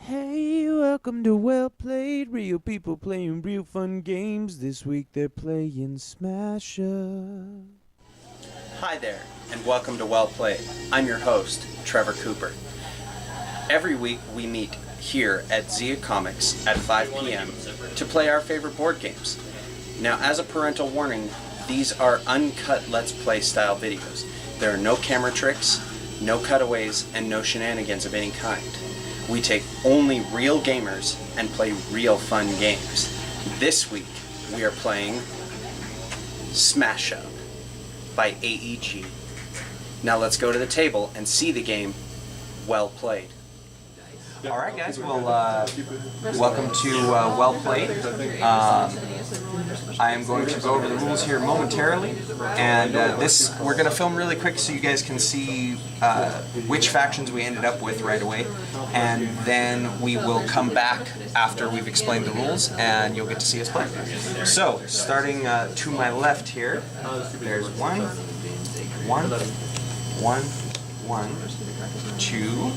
Hey, welcome to Well Played. Real people playing real fun games. This week they're playing Smash Up. Hi there, and welcome to Well Played. I'm your host, Trevor Cooper. Every week we meet here at Zia Comics at 5 p.m. to play our favorite board games. Now, as a parental warning, these are uncut Let's Play style videos. There are no camera tricks, no cutaways, and no shenanigans of any kind. We take only real gamers and play real fun games. This week we are playing Smash Up by AEG. Now let's go to the table and see the game. Well played. Alright guys, well, welcome to Well Played. I am going to go over the rules here momentarily, and we're going to film really quick so you guys can see which factions we ended up with right away, and then we will come back after we've explained the rules and you'll get to see us play. So, starting to my left here, there's one, two,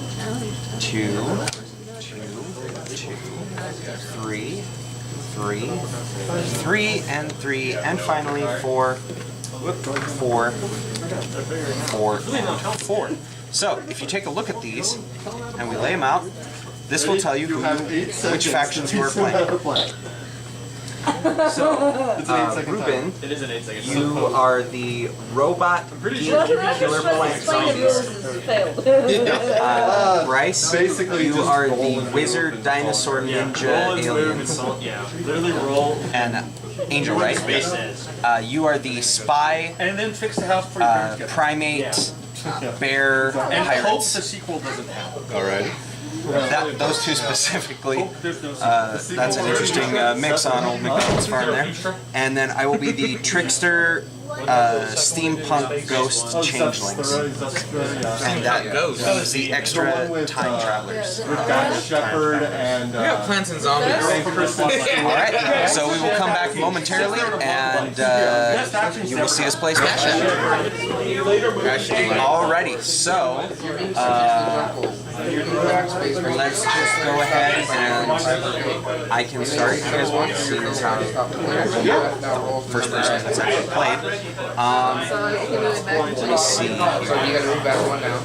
three, and finally four. So, if you take a look at these, and we lay them out, this will tell you which factions you are playing. So, Ruben, you are the robot killer plant zombies. Bryce, you are the wizard dinosaur ninja aliens. And Angel, right? You are the spy primate bear and hope pirates. the sequel doesn't happen. Alright. Those two specifically, that's an interesting mix on Old McDonald's farm there. And then I will be the trickster steampunk ghost changelings. And that is the extra time travelers. We've got Shepherd and... We got Plants and Zombies. Alright, so we will come back momentarily and you will see us play Smash Up. Alrighty, so let's just go ahead and I can start if you guys want, seeing as how first person that's actually played. Let me see. You gotta move back one now.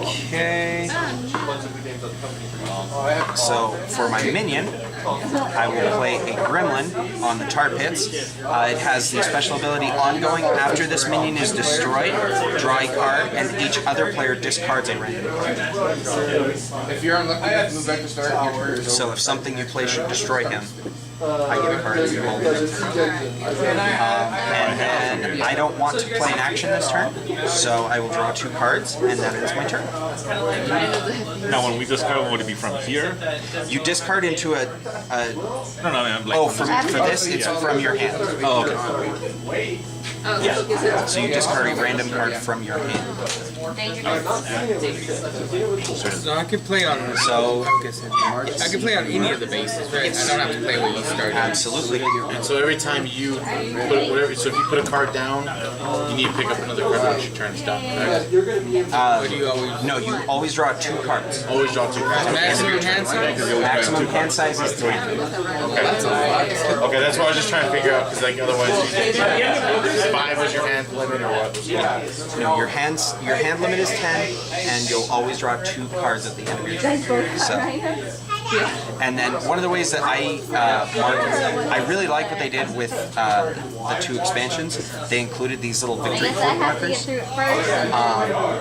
Okay. So for my minion, I will play a gremlin on the tar pits. It has the special ability ongoing. After this minion is destroyed, draw a card, and each other player discards a random card. If you're unlucky, you have to move back to start. Your turn is So if something you play should destroy him, I get a card as you roll. And then I don't want to play an action this turn, so I will draw 2 cards, and that is my turn. Now when we discard, would it be from here? You discard into a No, I'm like... oh, for this, it's from your hand. Oh, okay. Yeah. So you discard a random card from your hand. So I could play on. So I could play on any of the bases, right? I don't have to play what you started. absolutely. And so every time you put whatever, so if you put a card down, you need to pick up another card once your turn's done, correct? Or do you always? No, you always draw 2 cards. Always draw 2 cards. Maximum hand size? Maximum hand size is 3. That's a lot. Okay, that's what I was just trying to figure out, because like otherwise, 5 was your hand limit or what? No, your hand limit is 10, and you'll always draw 2 cards at the end of your turn. So, and then one of the ways that I mark, I really like what they did with the 2 expansions. They included these little victory point markers.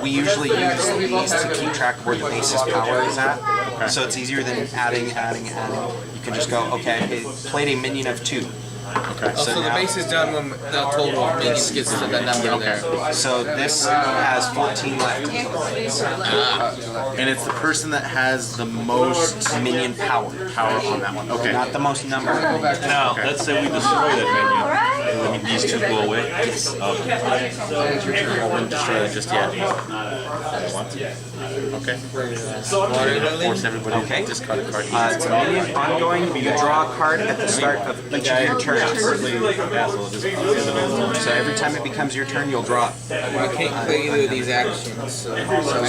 We usually use these to keep track of where the base's power is at. So it's easier than adding. You can just go, okay, I played a minion of 2. Okay. So the base is done when the total of minions gets to the number there. So this has 14 left until the base. And it's the person that has the most Minion power power on that one. Okay. Not the most number. Now, let's say we destroy that I mean, these two go away? Yes. Okay. I wouldn't destroy it just yet. Okay. Force everybody Okay. to discard a card. It's a minion ongoing. You draw a card at the start of each of your turns. So every time it becomes your turn, you'll draw it. I can't play either of these actions, so I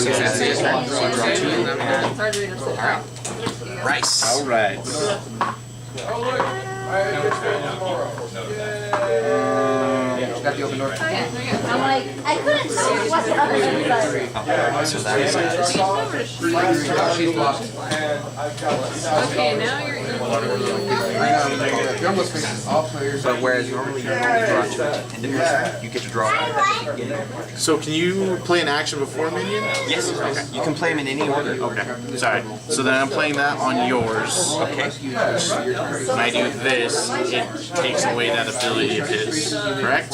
guess that's it. So draw two and then Rice. All right. got the open door. I'm like, I couldn't tell what the other thing was. So that is She's lost. Okay, now you're in. You're almost facing all players. But whereas normally you only draw two at the end of your turn, you get to draw one at the beginning of your turn. So can you play an action before minion? Yes. Okay. You can play them in any order. Okay. Sorry. So then I'm playing that on yours. Okay. When I do this, it takes away that ability of his. Correct?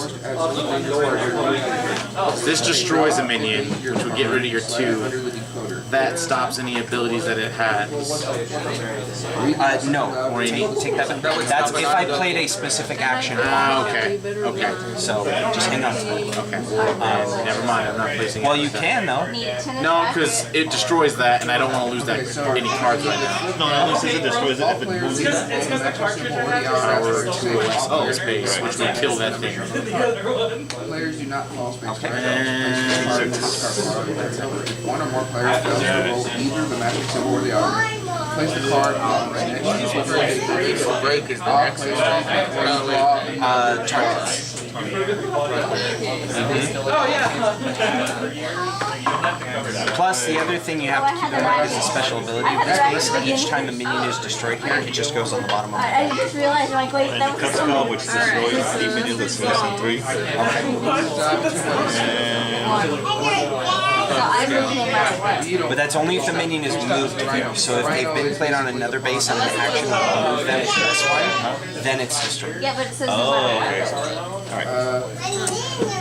This destroys a minion, which would get rid of your 2. That stops any abilities that it has. No. Or any. Take that back. That's if I played a specific action. Ah, okay. Okay. So just hang on to that. Okay. Never mind. I'm not placing. Well, it you like that. can though. No, because it destroys that, and I don't want to lose that any cards right now. No, it only says it destroys it if it moves. Power to space, which would kill that thing. Players do not call space. And One or more players fails to roll either the magic symbol or the other. Place the card on right next to you. Break is the All next players draw Targets. Plus, the other thing you have to keep in mind is a special ability. Because basically, each time a minion is destroyed here, it just goes on the bottom of it. I just realized, I'm like, wait, that was Cut so spell, which destroys the minions that's less than 3. So I'm moving no matter what. But that's only if the minion is moved here. So if they've been played on another base and an action will move them to this one, then it's destroyed. Yeah, but it says no matter what.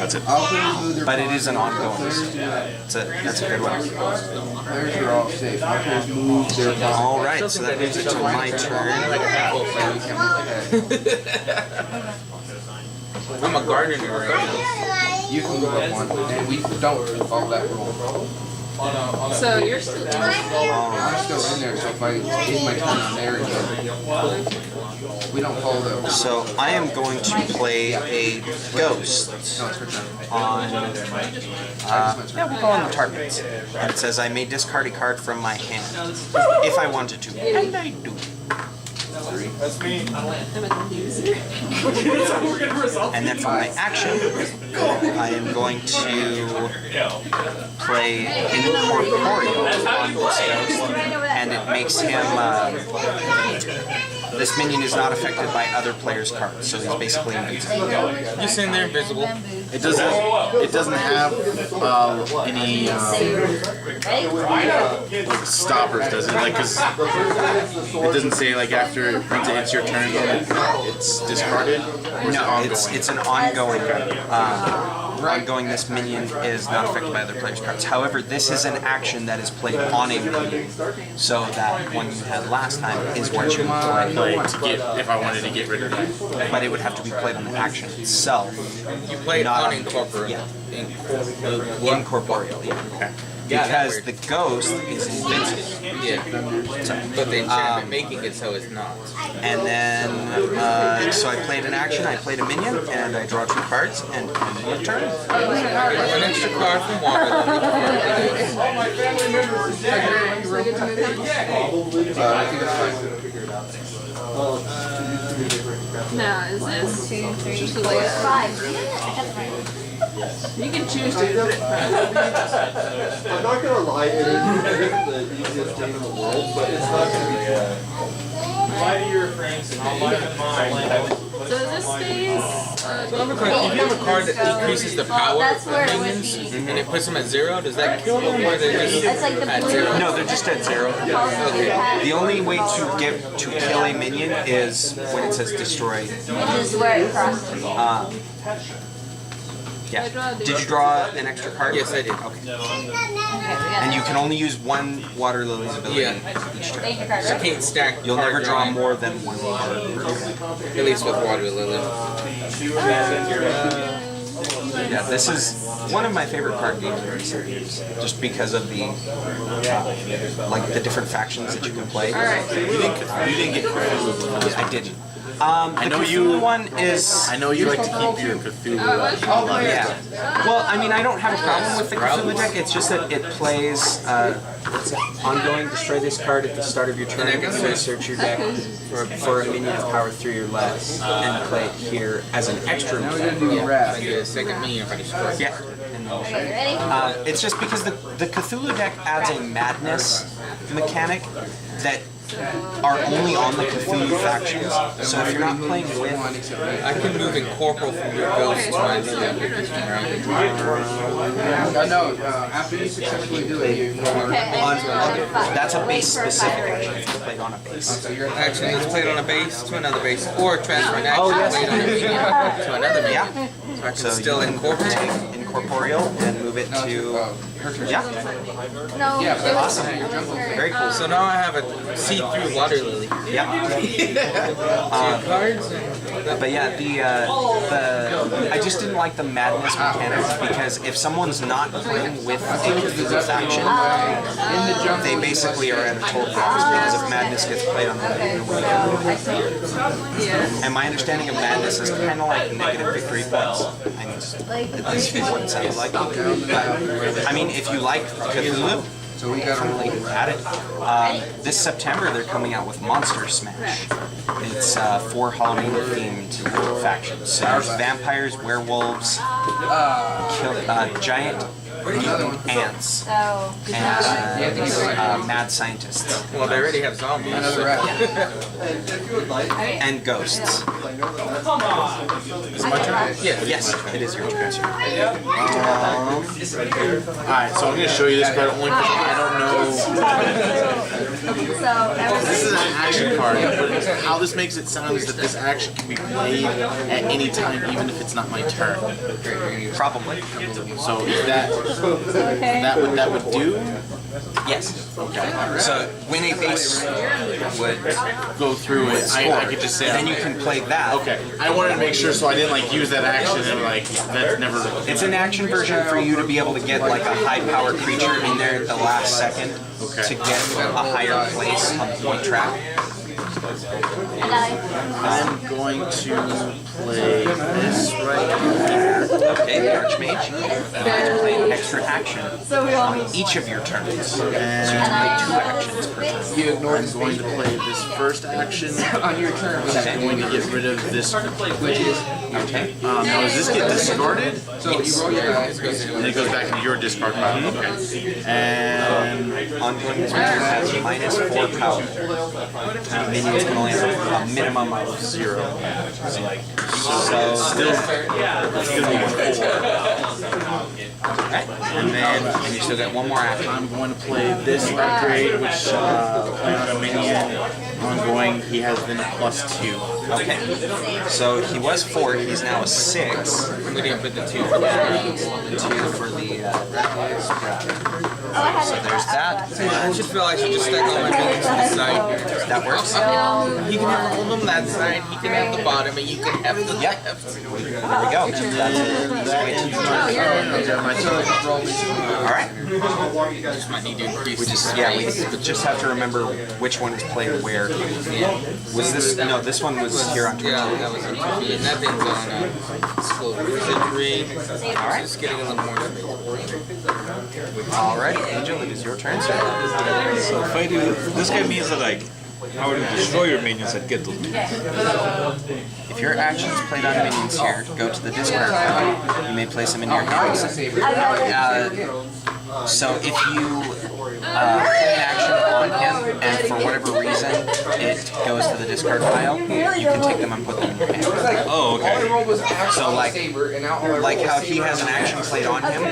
That's it. All players move their But it is an ongoing. players That's a good one. Players are all safe. All players move their All right, so that moves it to my turn. I'm a gardener right now. You can move up one, and we don't follow that rule. So you're still in. I'm still in there, so if I end my turn on there again, we don't follow the. So I am going to play a ghost No, it's her turn. on. Yeah, we'll go on the targets. And it says I may discard a card from my hand if I wanted to, and I do. I'm a loser. And then for my action, I am going to play Incorporeal on this ghost, and it makes him. This minion is not affected by other players' cards, so he's basically invincible. You're sitting there invisible. it doesn't have any like stoppers, does it? Like, 'cause it doesn't say like after it's your turn, it's discarded. Or is it No, ongoing? it's an ongoing. Ongoing, this minion is not affected by other players' cards. However, this is an action that is played on a minion, so that one you had last time is what you would play. Like, to get if I wanted to get rid of that. But it would have to be played on the action itself. You play it Not on on- incorporate. Yeah. Incorporeal, yeah. Okay. Because the ghost is invincible. Yeah. But the enchantment making it so it's not. And then, so I played an action, I played a minion, and I draw 2 cards, and end my turn. An extra card from water. Now, is this 2, 3, 2, like 5. You can choose to do it. I'm not gonna lie, it is the easiest game in the world, but it's not gonna be lie to your friends and I'll lie to mine. So this stays. If you have a card that decreases the power That's of where it would minions be. and it puts them at 0, does that kill them or they just It's like the at blue. 0? No, they're just at 0. The only way to kill a minion is when it says destroy. Which is where it crosses. Yeah. I draw the- Did you draw an extra card? Yes, I did. Okay. Okay, we got And it. you can only use one water lily's ability Yeah. each turn. Thank you, card. I can't stack. You'll card never draw drawing, more than one card per turn. At least with water lily. Yeah, this is one of my favorite card games in the series, just because of the like the different factions that you can play. You didn't get credit. I didn't. The know Cthulhu you- one is I know you like to keep your Cthulhu. yeah. Well, I mean, I don't have a problem with the Cthulhu deck. It's just that it plays ongoing. Destroy this card at the start of your turn. And I guess You search your deck for a minion of power 3 or less, and play it here as an extra. Now we're gonna do a wrap. I get a second minion if I destroy. Yeah. Okay, you ready? It's just because the Cthulhu deck adds a madness mechanic that are only on the Cthulhu factions. So if you're not playing with, I can move Incorporeal from your ghost to my No, after you successfully do it, you Okay, on, and then five. that's a base specific action. It's played on a base. so you're Action is played on a base to another base, or transfer an action Oh, yes. played on a minion to another minion. Yeah. So I can So still you can incorporate. take Incorporeal and move it to. her turn. Yeah. No, Yeah, it but was awesome. her. Very cool. So now I have a see-through water lily. Yeah. Two cards. But yeah, the I just didn't like the madness mechanic because if someone's not playing with a Cthulhu faction, In the jungle. they basically are at a total loss because if madness gets played on them, they're gonna win. Yeah. And my understanding of madness is kind of like negative victory points. I mean, at least what it sounds like. I mean, if you like Cthulhu, So we got definitely a add it. This September, they're coming out with Monster Smash. It's 4 Halloween-themed factions. So there's vampires, werewolves, giant ants, So, and mad scientists, Well, they already have zombies. another wrap. and ghosts. Is my turn? Yeah. Yes, it is your turn, sir. Alright, so I'm going to show you this card only because I don't know. This is an action card, but how this makes it sound is that this action can be played at any time, even if it's not my turn. Probably. So is that what that would do? Yes. Okay. So when a base would, Go through it. I could just say. then you can play that. Okay. I wanted to make sure so I didn't like use that action and like that's never. It's an action version for you to be able to get like a high power creature in there at the last second to get a higher place on the point track. I'm going to play this right here. Okay, the Archmage. Let's play an extra action on each of your turns. So you play 2 actions per turn. You ignore I'm going to play this first action. on your turn. I'm going to get rid of this. Which is Okay. Now does this get discarded? so you roll your dice. And it goes back into your discard pile. Okay. And Ongoing this turn has -4 power. Minions can only have a minimum of 0. So still okay. And you still get 1 more action. I'm going to play this upgrade, which play on a minion ongoing. He has then a +2. Okay. So he was 4, he's now a 6. I'm gonna put the 2 The 2 for the spread. So there's that. I just feel I should just stack all my minions to the side. That works. He can have all of them that side, he can have the bottom, and you can have the Yep. left. There we go. That's an easy way to do it. All right. Just might need to increase We just have to remember which one is played where. Was this? No, this one was here on Twitch. Yeah, that was on TV, and that thing's on slow wizardry. All right. Just getting a little more space. All right, Angel, it is your turn, sir. So if I do this guy means that like I would destroy your minions and get those minions. If your action is played on minions here, go to the discard pile. You may place them in your hand. So if you play an action on him and for whatever reason it goes to the discard pile, you can take them and put them in your hand. Oh, All I rolled was axe So, on like- saber, and now all I roll Like is how saber he has an on action plate on him.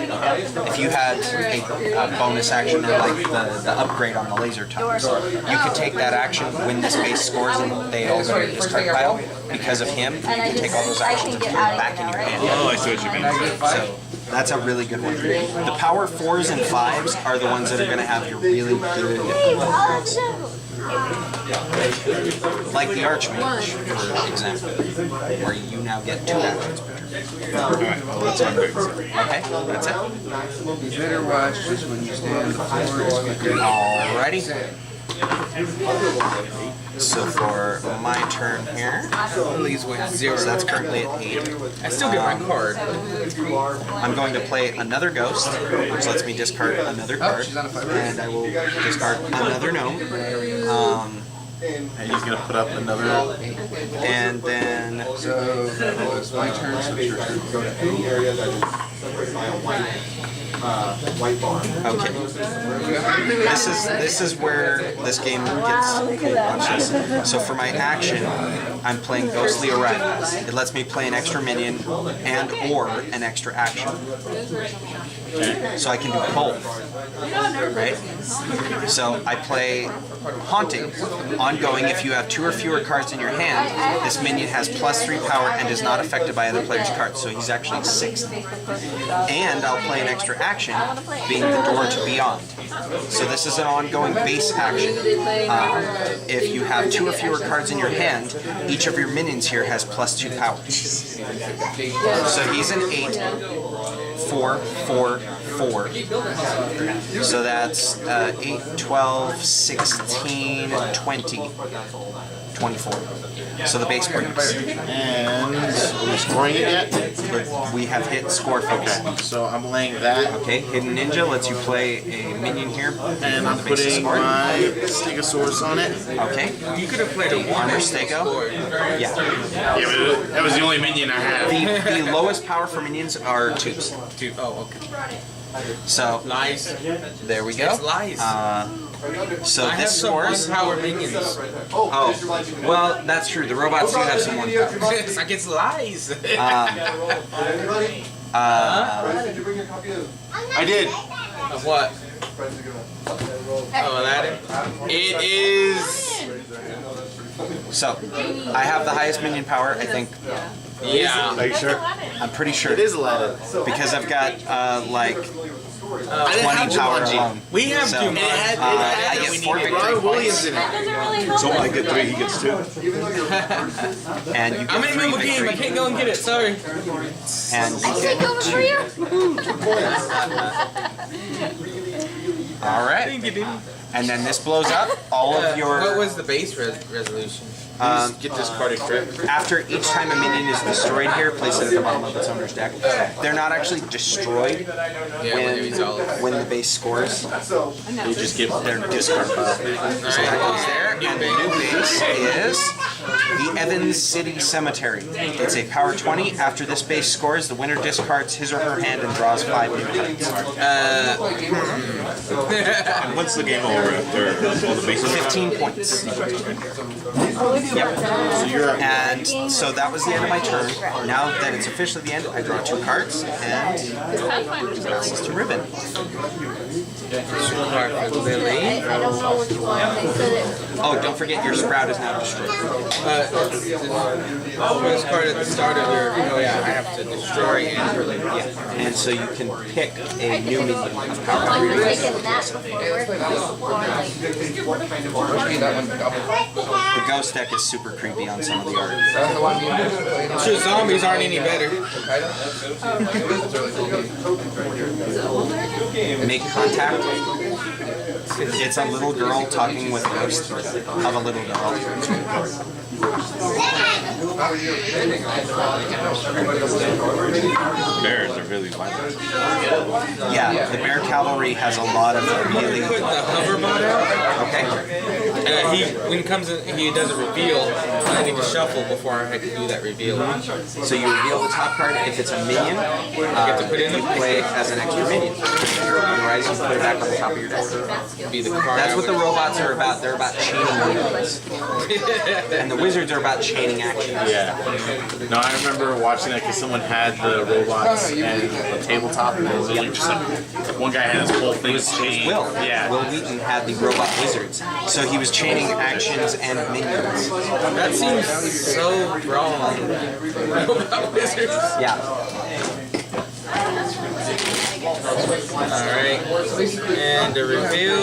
If you had a bonus action or like the upgrade on the laser types, you could take that action when this base scores and they all go to the discard pile. Because of him, you can take all those actions and put them back in your hand. Oh, I see what you mean. So that's a really good one. The power 4s and 5s are the ones that are going to have your really good, like the Archmage, for example, where you now get 2 actions per turn. Alright, well, that's on good. Okay, that's it. You better watch this when you stand on the floor. It's good. Alrighty. So for my turn here, Leaves with 0. so that's currently at 8. I still get my card. I'm going to play another ghost, which lets me discard another card, she's on a 5. and I will discard another gnome, And he's gonna put up another. and then So it's my turn. So it's your turn. Go to any area that is separated by a white bar. okay. This is where this game gets cool. Watch this. So for my action, I'm playing Ghostly Arrival. It lets me play an extra minion and or an extra action. So I can do both. Right? So I play Haunting. Ongoing, if you have 2 or fewer cards in your hand, this minion has +3 power and is not affected by other players' cards. So he's actually 6th. And I'll play an extra action, being the Door to Beyond. So this is an ongoing base action. If you have 2 or fewer cards in your hand, each of your minions here has +2 power. So he's an 8, 4, 4, 4. So that's 8, 12, 16, 20, 24. So the base breaks. And are we scoring it yet? We have hit score focus. Okay, so I'm laying that. Okay, Hidden Ninja lets you play a minion here. And I'm the base putting score. my Stegosaurus on it. Okay. You could have played a Armor Stego. Yeah. Yeah, but that was the only minion I had. The lowest power for minions are 2s. Oh, okay. So Lies. there we go. It's lies. So I have this some scores. power minions. Oh, well, that's true. The robots do have some 1 power. It's like it's lies. Did you bring your copy of? I did. Of what? Oh, Aladdin. It is. So I have the highest minion power. I think. Yeah. Are you sure? I'm pretty sure It is Aladdin. because I've got like I didn't have 20 power Jumanji. alone. We have So, to. I get 4 victory Robin points, Williams in it. That doesn't really help. So I get 3, he gets 2. and you I'm get in 3 a game. I victory, can't go and get it. Sorry. and you Take get over for you. all right. Thank you, dude. And then this blows up all of What your. was the base resolution? Get discarded correct. After each time a minion is destroyed here, place it at the bottom of its owner's deck. They're not actually destroyed Yeah, when the base scores. You just get They're discarded. So that goes there, and the new base is the Evans City Cemetery. It's a power 20. After this base scores, the winner discards his or her hand and draws 5 new cards. And what's the game over after all the bases? 15 points. Yep. so you're up. And so that was the end of my turn. Now that it's officially the end, I draw 2 cards and passes to Ribbon. Lily. I don't know which one. They said it. Oh, don't forget your Sprout is now destroyed. First card at the start of your. Oh yeah, I have to destroy and. Yeah. And so you can pick a new minion of power. Like we're taking that before The Ghost deck is super creepy on some of the art. Sure, zombies aren't any better. Make Contact. It's a little girl talking with a ghost of a little girl. Bears are really violent. Yeah, the Bear Cavalry has a lot of really. Put the hoverbot out. Okay. When he comes in, he does a reveal. I need to shuffle before I can do that reveal. So you reveal the top card. If it's a minion, you play it as an extra minion. Otherwise, you put it back on the top of your deck. Be the card. That's what the robots are about. They're about chaining minions. And the wizards are about chaining actions. Yeah. No, I remember watching that because someone had the robots and the tabletop, and it was like just like one guy had his whole thing chained. Will. Yeah. Will Wheaton had the robot wizards. So he was chaining actions and minions. That seems so wrong. Robot wizards. Yeah. Alright. And the reveal.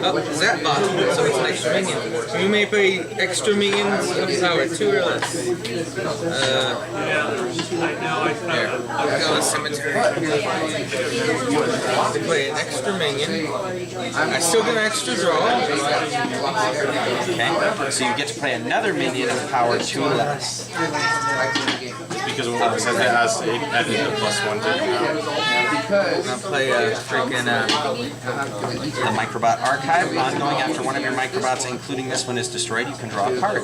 Oh, Zap bot. So it's an extra minion. You may play extra minions of power 2 or less. There. Go to cemetery. To play an extra minion. I still get an extra draw. Okay. So you get to play another minion of power 2 or less. Because it says it has a +1 to I'll play a freaking The Microbot Archive. On going after one of your Microbots, including this one, is destroyed, you can draw a card.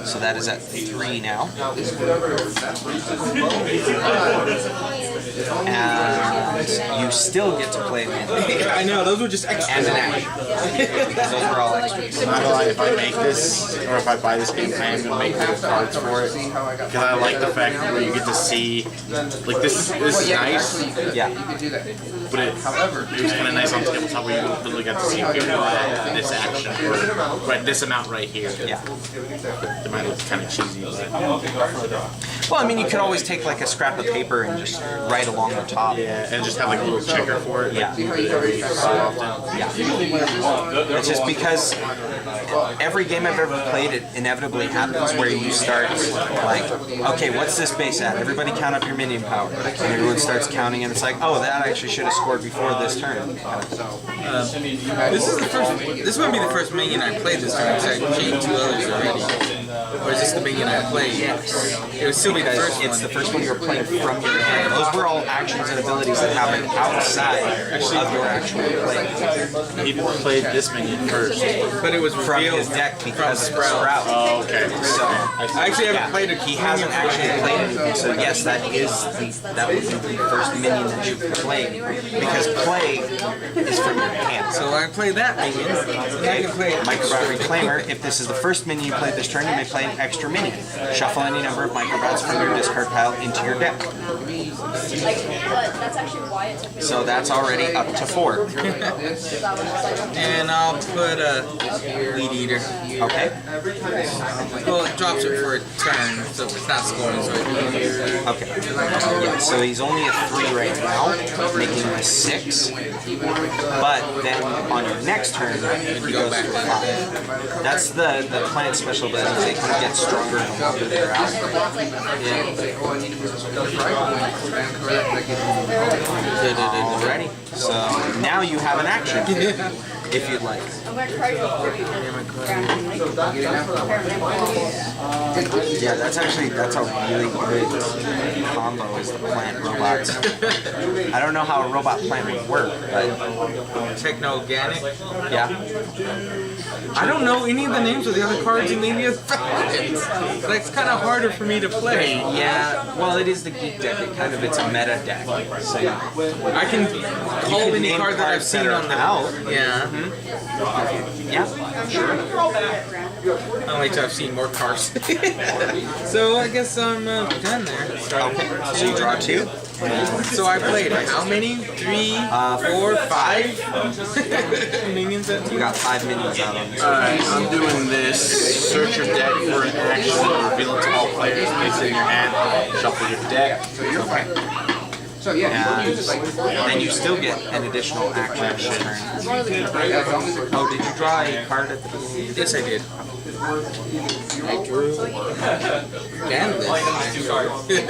So that is at 3 now. And you still get to play a minion. I know, those were just extra. And an action. Because those were all extras. I'm not gonna lie, if I make this, or if I buy this game, I am gonna make little cards for it. Because I like the fact where you get to see, like this is nice, Yeah. but it was kind of nice on tabletop where you literally got to see this action, or right, this amount right here. Yeah. It might look kind of cheesy. Well, I mean, you could always take like a scrap of paper and just write along the top. Yeah, and just have like a little checker for it. Yeah. Every so often. Yeah. It's just because every game I've ever played, it inevitably happens where you start like, okay, what's this base at? Everybody count up your minion power. And everyone starts counting and it's like, oh, that actually should have scored before this turn. This might be the first minion I played this time, because I cheated 2 others already. Or is this the minion I played? Yes. It would still be the Because first it's one. the first one you were playing from your hand. Those were all actions and abilities that happen outside of your actual play. He played this minion first. But it was From revealed his deck because of the Sprout. Sprout. Oh, okay. So, I actually haven't played a he hasn't actually played anything, so yes, that would be the first minion that you play, because play is from your hand. So I play that minion, and I can play Microbot Reclaimer, if this is the first minion you played this turn, you may play an extra minion. Shuffle any number of Microbots from your discard pile into your deck. So that's already up to 4. And I'll put a Weed Eater. Okay. Well, it drops it for a turn, so it's not scoring, so Okay. Yeah, so he's only a 3 right now, making him a 6. But then on your next turn, he goes to a 5. That's the plant special abilities. They can get stronger the longer they're out. Alrighty. So now you have an action, if you'd like. Yeah, that's a really good combo is the plant robots. I don't know how a robot plant would work, but Techno-Organic. yeah. I don't know any of the names of the other cards in Media Factions. That's kind of harder for me to play. Yeah, well it is the geek deck, it's a meta deck. So I can call any name card that I've cards that seen are on the out. Yeah. Yeah, sure. I'll wait till I've seen more cards. So I guess I'm done there. Okay, so you draw 2. So I played how many? 3, 4, 5 minions at You got 5 minions out on this. Alright, I'm doing this. Search your deck for an action, reveal it to all players, place it in your hand, shuffle your deck. So you're fine. So yeah, you just like Then you still get an additional action each turn. Oh, did you draw a card at the beginning? Yes, I did. I drew Canvas. Okay,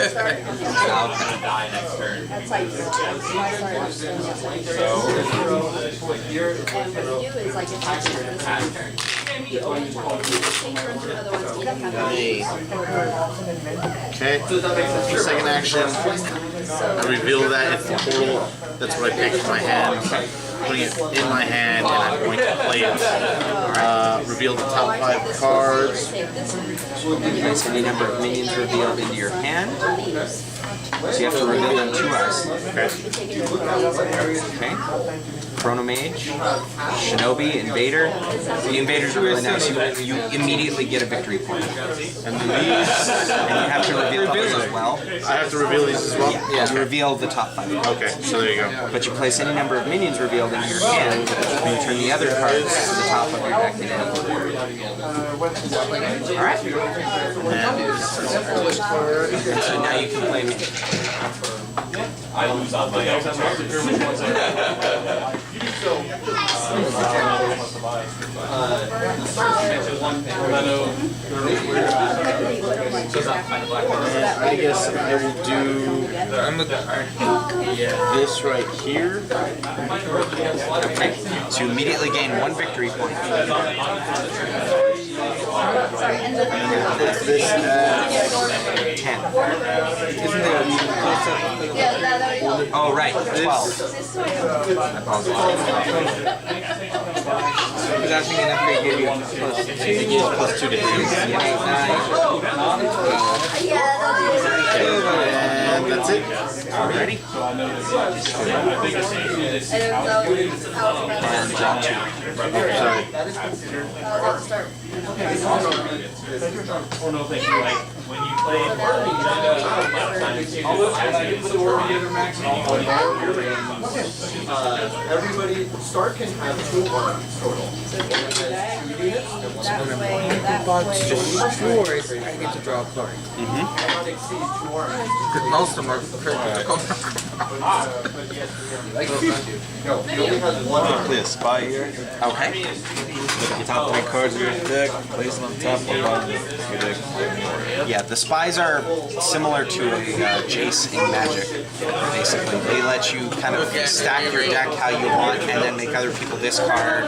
second action, I reveal that it's the portal, that's what I picked from my hand, putting it in my hand, and I'm going to play it. Reveal the top 5 cards. Place any number of minions revealed into your hand. So you have to reveal them to us. Okay. Okay. Chrono Mage, Shinobi, Invader. The Invaders are really nice. You immediately get a victory point. And then these, And you have to reveal those as well. I have to reveal these as well? Yeah. You reveal the top 5. Okay, so there you go. But you place any number of minions revealed into your hand, and you turn the other cards to the top of your deck in any order. Alright? And so now you can play minions. I lose on my I guess I will do this right here. Okay. So you immediately gain 1 victory point. This 10. Isn't there a close-up? Oh, right. 12. I apologize. Because I was thinking upgrade gave you +2. plus 2 to him. And that's it. Ready? And draw 2. Sorry. Oh no, thank you. Like when you played everybody start can have 2 arms total. Just sure I get to draw a card. Because most of them are critical. No, you only have 1 arm. Play a spy here. Okay. Look at the top 3 cards of your deck, place them on top or bottom of your deck. Yeah, the spies are similar to a Jace in Magic. Basically, they let you kind of stack your deck how you want, and then make other people discard.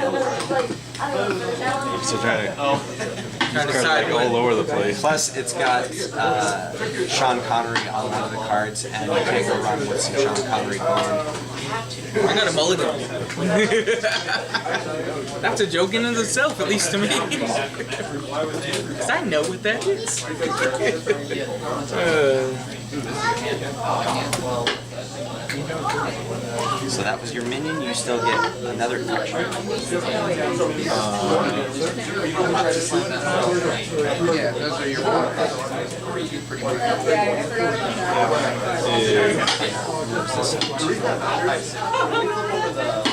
So trying to decide all over the place. Plus, it's got Sean Connery on one of the cards, and you can go run with some Sean Connery going. I got a mulligan. That's a joke in itself, at least to me. Because I know what that is. So that was your minion. You still get another card. Yeah, those are your pretty much.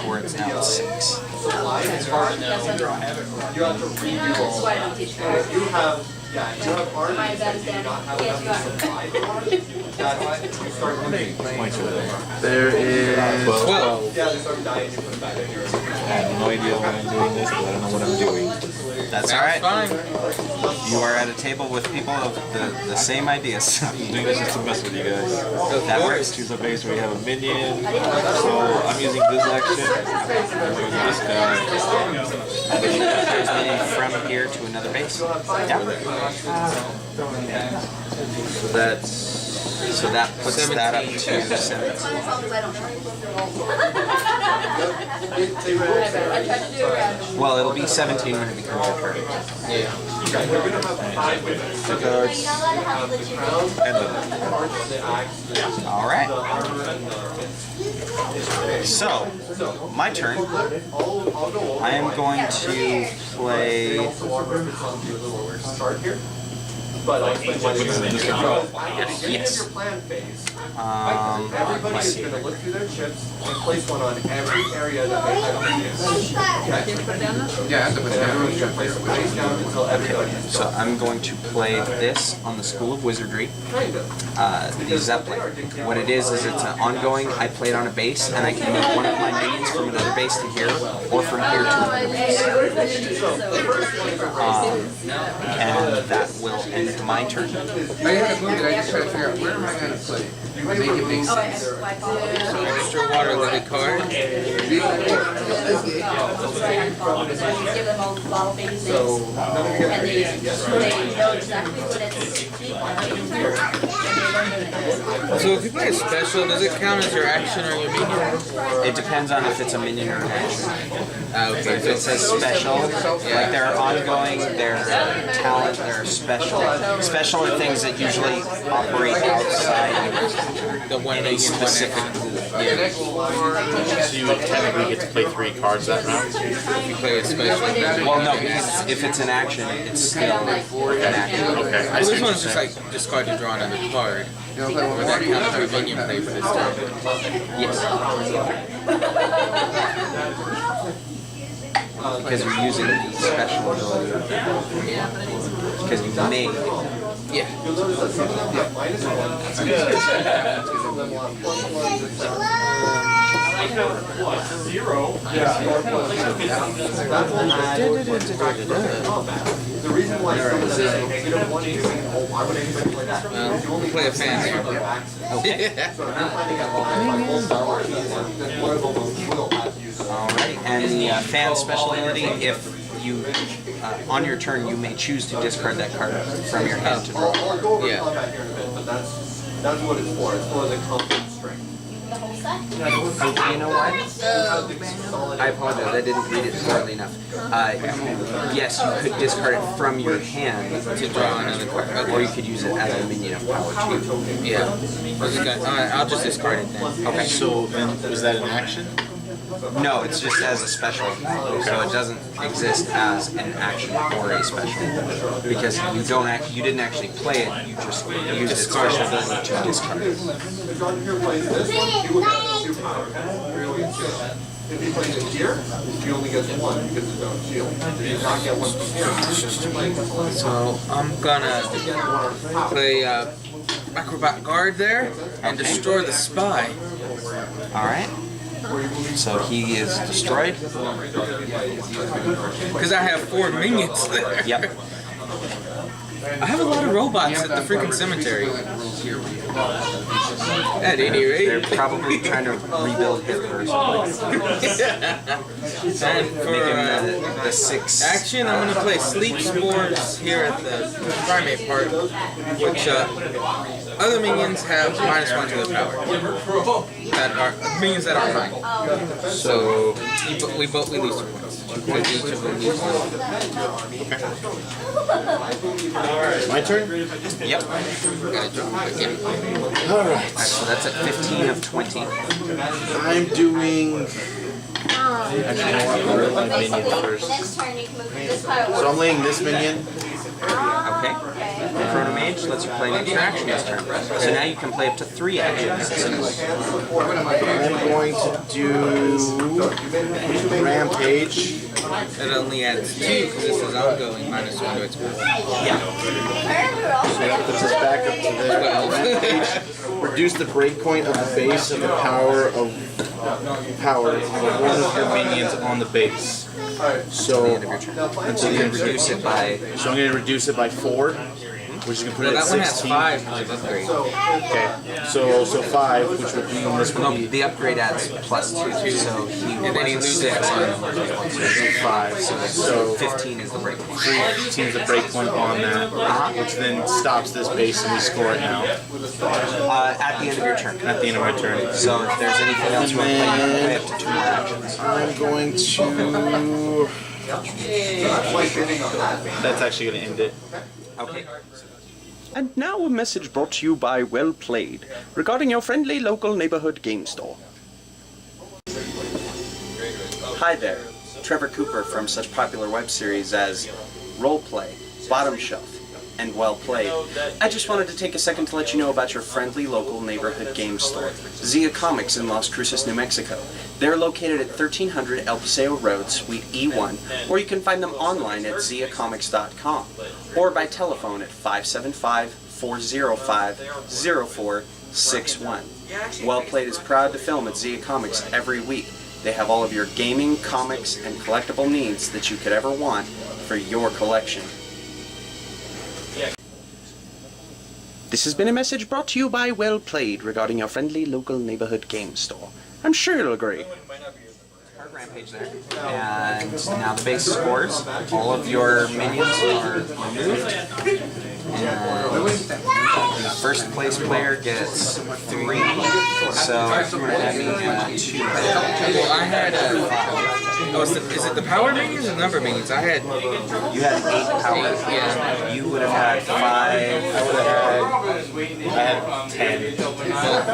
Or it's now 6. It's hard to know. You have to redo all that. If you have armies that do not have enough to survive on, that's why you start losing. There is 12. Yeah, they start dying, you put them back in here. I have no idea why I'm doing this, but I don't know what I'm doing. That's alright. Fine. You are at a table with people of the same ideas. I'm doing this just to mess with you guys. That works. Choose a base where you have a minion. So I'm using this action. I'm using this guy. There's minion from here to another base. Yeah. So that puts that up to 7. Well, it'll be 17 when it becomes your turn. All right. So, my turn. I am going to play. Start here. But I'll explain why you're doing it. Yes. Your plan phase. Let's Everybody is see. going to look through their chips and place one on every area that they have to use. Okay. Yeah, I have to put it Everyone's down. going to place it face down until everybody is So I'm going to play this on the School of Wizardry. kind of. The Zeppelin. What it is it's an ongoing. I play it on a base, and I can move one of my minions from another base to here, or from here to another base. And that will end my turn. I had a move that I just tried to figure out where am I going to put it. Make it make sense. Extra water limit card. Give them all the bottle babies names. And they know exactly what it's. So if you play a special, does it count as your action or your minion? It depends on if it's a minion or an action. Okay, If it says special, like there are ongoing, there's talent, there are special. Special are things that usually operate outside the one a minion, specific one pool. Yeah. So you would technically get to play 3 cards that round. If you play a special. Well, no, because if it's an action, it's still an action. Okay, I Well, see this what one's you're just saying. like discard to draw another card. You wanna play one Or more? that counts as a minion play for this turn. Yes. Because you're using the special ability. Because you made. Yeah. The reason why someone says -1, why would anybody play that? Well, we'll play a fan here. So if you're planning on buying full Star Wars, then one of them will have to use it. Alright, and the fan special ability, if you, on your turn, you may choose to discard that card from your hand to draw. I'll go over Yeah. combat here in a bit, but that's what it's for. It's for the comfort strength. The whole set? Oh, you know what? I apologize, I didn't read it thoroughly enough. Yes, you could discard it from your hand To draw another card. or you could use it as a minion of power too. Yeah. I'll just discard it then. Okay. So then, is that an action? No, it's just as a special, so it doesn't exist as an action or a special because you didn't actually play it. You just used its special ability to discard it. If John here plays this one, he will get the superpower. He only gets 2. If he plays it here, he only gets 1 because there's no shield. He does not get 1 from here. If he plays this one, So I'm gonna play Acrobat Guard there and destroy the spy. Alright. So he is destroyed. Because I have 4 minions there. Yep. I have a lot of robots at the freaking cemetery. At any They're rate. probably trying to rebuild Hitler or something. And for Make him the 6. action, I'm gonna play Sleep Spores here at the Primate Park, which other minions have -1 to the power. That are minions that are mine. So we lose 2 points. Because each of them lose 1. My turn? Yep. Gotta drop it again. Alright. So that's at 15 of 20. I'm doing... Actually, you know what? I'll roll my minion first. Next turn you can move this part. So I'm laying this minion. Okay. Chrono Mage lets you play an extra action this turn. So now you can play up to 3 actions. I'm going to do Rampage. It only adds 2 because this is ongoing, -1 to its power. Yeah. So that puts us back up to the 12. reduce the breakpoint of the base of the power of one of your minions on the base. So End of your turn. until You the can reduce it by. So I'm going to reduce it by 4, which is going to put Well, it at that one has 16. 5 because of upgrade. Okay, so 5, which would mean this No, would be the upgrade adds +2, so he And then he loses 6 5. So 15 is the break point. 15 is the breakpoint on that, which then stops this base and we score it now At the end of your turn. at the end of my turn. So if there's anything else you want to play, you can play up to 2 more actions. I'm going to... That's actually going to end it. Okay. And now a message brought to you by Well Played regarding your friendly local neighborhood game store. Hi there, Trevor Cooper from such popular web series as Roleplay, Bottom Shelf, and Well Played. I just wanted to take a second to let you know about your friendly local neighborhood game store, Zia Comics in Las Cruces, New Mexico. They're located at 1300 El Paseo Road, Suite E1, or you can find them online at ziacomics.com, or by telephone at 575-405-0461. Well Played is proud to film at Zia Comics every week. They have all of your gaming, comics, and collectible needs that you could ever want for your collection. This has been a message brought to you by Well Played regarding your friendly local neighborhood game store. I'm sure you'll agree. Rampage there. And now the base scores. All of your minions are removed. And the first place player gets 3. So if you want to add me 2. Well, I had is it the power minions or the number minions? I had. You had 8 power. Yeah. You would have had 5. I would have had 10.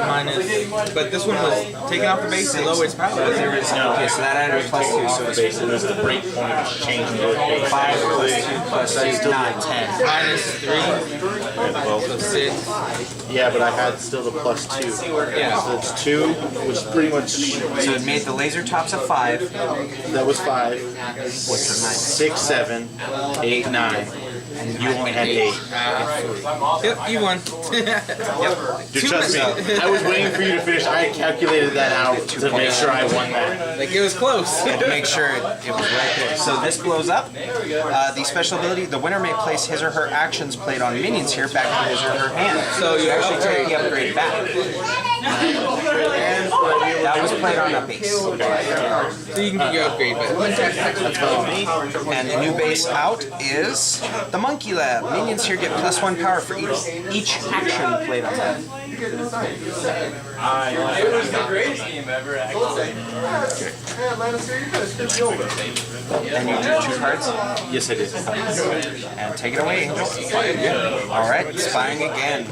Minus. But this one was taken off the base to lower its power. There is no. Okay, so that added +2. So it's Base, and it's the break point change. 5 plus 2 +2, 9, 10. Minus 3. So 6. Yeah, but I had still the +2. Yeah. So it's 2, which pretty much. So it made the laser tops a 5. That was 5. What's the 9? 6, 7, 8, 9. And you only had 8. Yep, you won. Dude, trust me, I was waiting for you to finish. I calculated that out to make sure I won that. Like it was close. To make sure it was right there. So this blows up. The special ability, the winner may place his or her actions played on minions here back into his or her hand. So you actually upgrade. take the upgrade back. And that was played on a base. So you can get your upgrade back. And the new base out is the Monkey Lab. Minions here get +1 power for each action played on them. It was the greatest game ever, actually. And you drew 2 cards? Yes, I did. And take it away, Angel. Alright, spying again.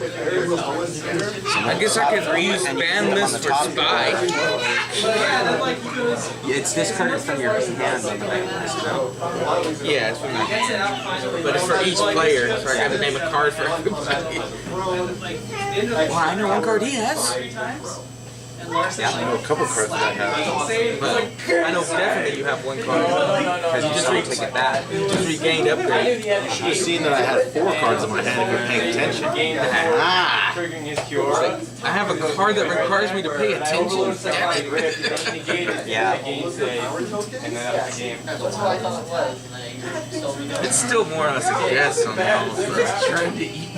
I guess I could reuse ban list for spy. It's discarded from your hand on the ban list, no? Yeah, it's for me. But it's for each player, so I got to name a card for everybody. Well, I know one card he has. Yeah, I know a couple cards that I have. But I know definitely you have one card. Because you just don't take it back. Just regained upgrade. You should have seen that I had 4 cards in my hand if you're paying attention. Ah! Triggering his cure. I have a card that requires me to pay attention. Damn it. Yeah. And then that's the game. It's still more or less a guess on how it's trying to eat.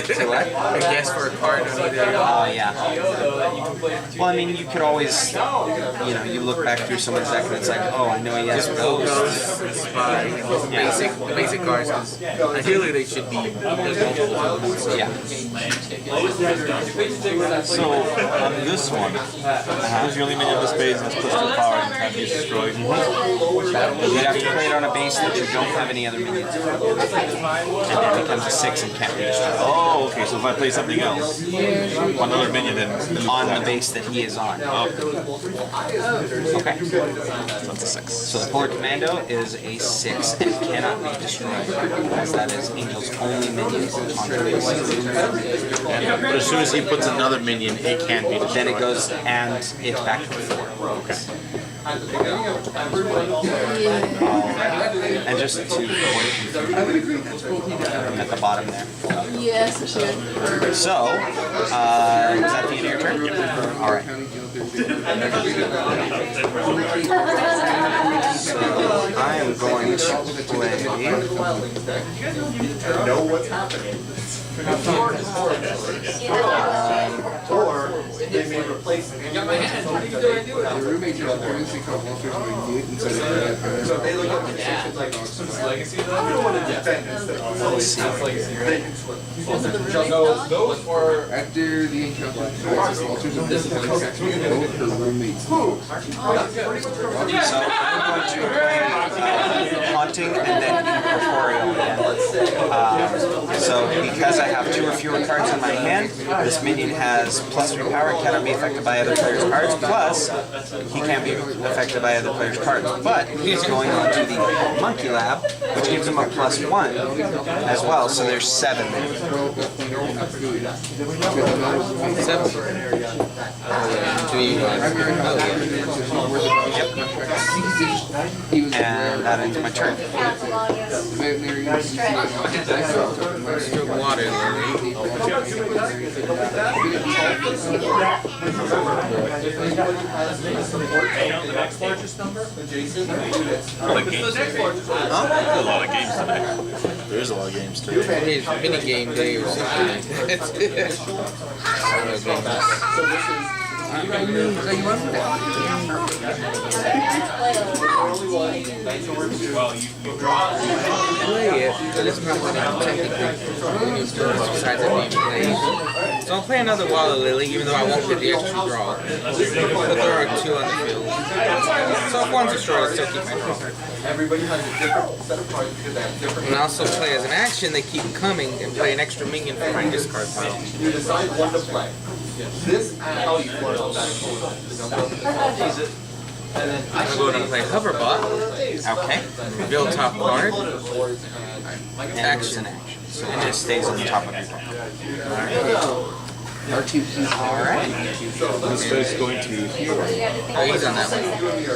Say what? A guess for a card on either. Oh, yeah. Well, I mean, you could always, you look back through someone's deck and it's like, oh, I know he has those. Spy. The basic cards. Ideally, they should be multiple elements. Yeah. So on this one, who's your only minion of the space and has +2 power and can't be destroyed? You have to play it on a base that you don't have any other minions. And it becomes a 6 and can't be destroyed. Oh, okay. So if I play something else, one other minion, then On the base that he is on. Okay. that's a 6. So the Polar Commando is a 6 and cannot be destroyed, as that is Angel's only minion on the base. But as soon as he puts another minion, it can be destroyed. Then it goes and it's back to 4. Okay. And just to avoid confusion, at the bottom there. Yes, it should. So, is that the end of your turn? Alright. So, I am going to play... Know what's happening. Or they may replace it. Your roommate just previously called Walters when you and said So if they look at the dad, it's like Sims Legacy, though, I don't want to defend instead of Sims Legacy, right? Those or after the encounter, Walters and both her roommates. So, I'm going to play Haunting and then Incorporeal again. So, because I have 2 or fewer cards in my hand, this minion has +3 power and cannot be affected by other players' cards, plus he can't be affected by other players' cards. But he's going on to the Monkey Lab, which gives him a +1 as well, so there's 7 there. 7. And that ends my turn. Water. the next largest number? Jason? A lot of games today. There's a lot of games today. It's mini game day or something. Play it, but it's not going to technically use turns besides it being played. So I'll play another Water Lily, even though I won't get the extra draw. But there are 2 on the field. So if one's destroyed, I still keep my draw. Everybody has a different set of cards because they have different. And I also play as an action, they keep coming and play an extra minion for my discard pile. You decide when to play. This how you play that. And then I'm going to go ahead and play Hoverbot. Okay. Reveal top card. Action. So it just stays on the top of your deck. Alright. This guy's going to here. Oh, he's on that one.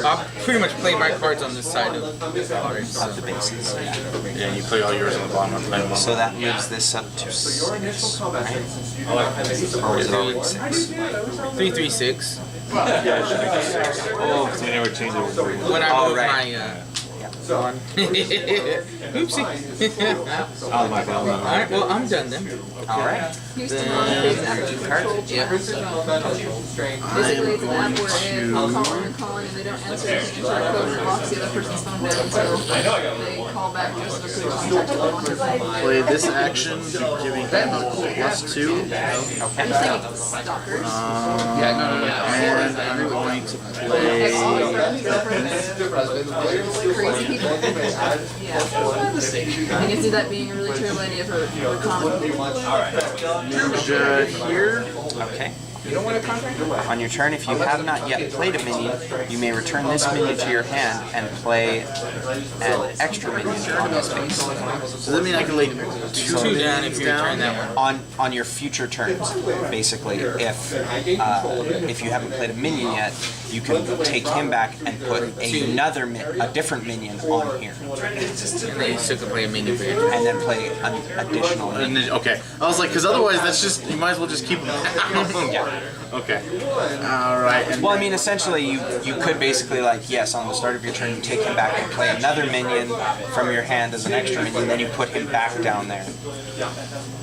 I'll pretty much play my cards on this side of the cards. Of the bases. Yeah, and you play all yours on the bottom of the table. So that moves this up to 6, right? Or is it already 6? 3/3/6. Oh, because they never changed it. When I move right. my one. Oopsie. Oh, my bad. Alright, well, I'm done then. Alright. Used to run things after you control Yeah. Basically, it's an app where if you're calling and they don't answer, you can try to close the box, the other person's phone dead until they call back just to the contact they want to play. Play this action, giving him a +2. I'm thinking stalkers. And I'm going to play. Crazy people. Yeah. I can see that being a really terrible idea for common. Ninja here. Okay. On your turn, if you have not yet played a minion, you may return this minion to your hand and play an extra minion on this base. So that means I can lay 2 down if you return that one. On your future turns, basically, if you haven't played a minion yet, you can take him back and put a different minion on here, And then you still can play a minion for your and then play an additional minion. Okay. I was like, because otherwise that's just, you might as well just keep them. Yeah. Okay. Alright. Well, I mean, essentially, you could basically, like, yes, on the start of your turn, you take him back and play another minion from your hand as an extra minion, then you put him back down there.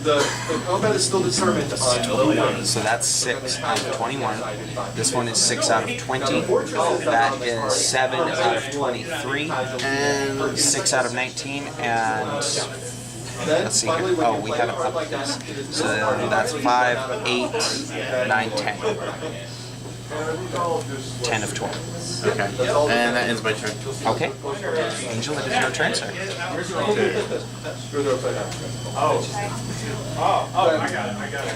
The combat is still determined on. So that's 6 out of 21. This one is 6 out of 20. That is 7 out of 23. And 6 out of 19. And let's see here. Oh, we haven't upped this. So that's 5, 8, 9, 10. 10 of 12. Okay. And that ends my turn. Okay. Angel, it is your turn, sir. I got it.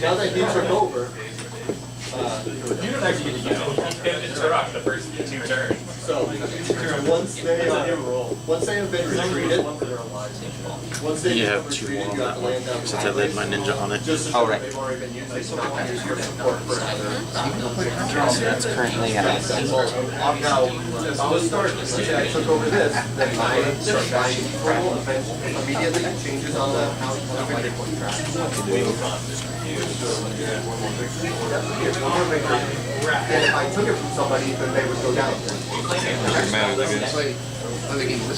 Now that he took over, you don't actually get to go. You can interrupt the first 2 turns. so once they have been retreated, once they You have 2 more on that one, since I laid my ninja on it. Oh, right. they've already been used, they still have to use your support for another. So that's currently at 8. Now, if I was starting, let's say I took over this, then I start buying control immediately changes on the how they point track. And if I took it from somebody, then they would go down. Doesn't matter, I guess.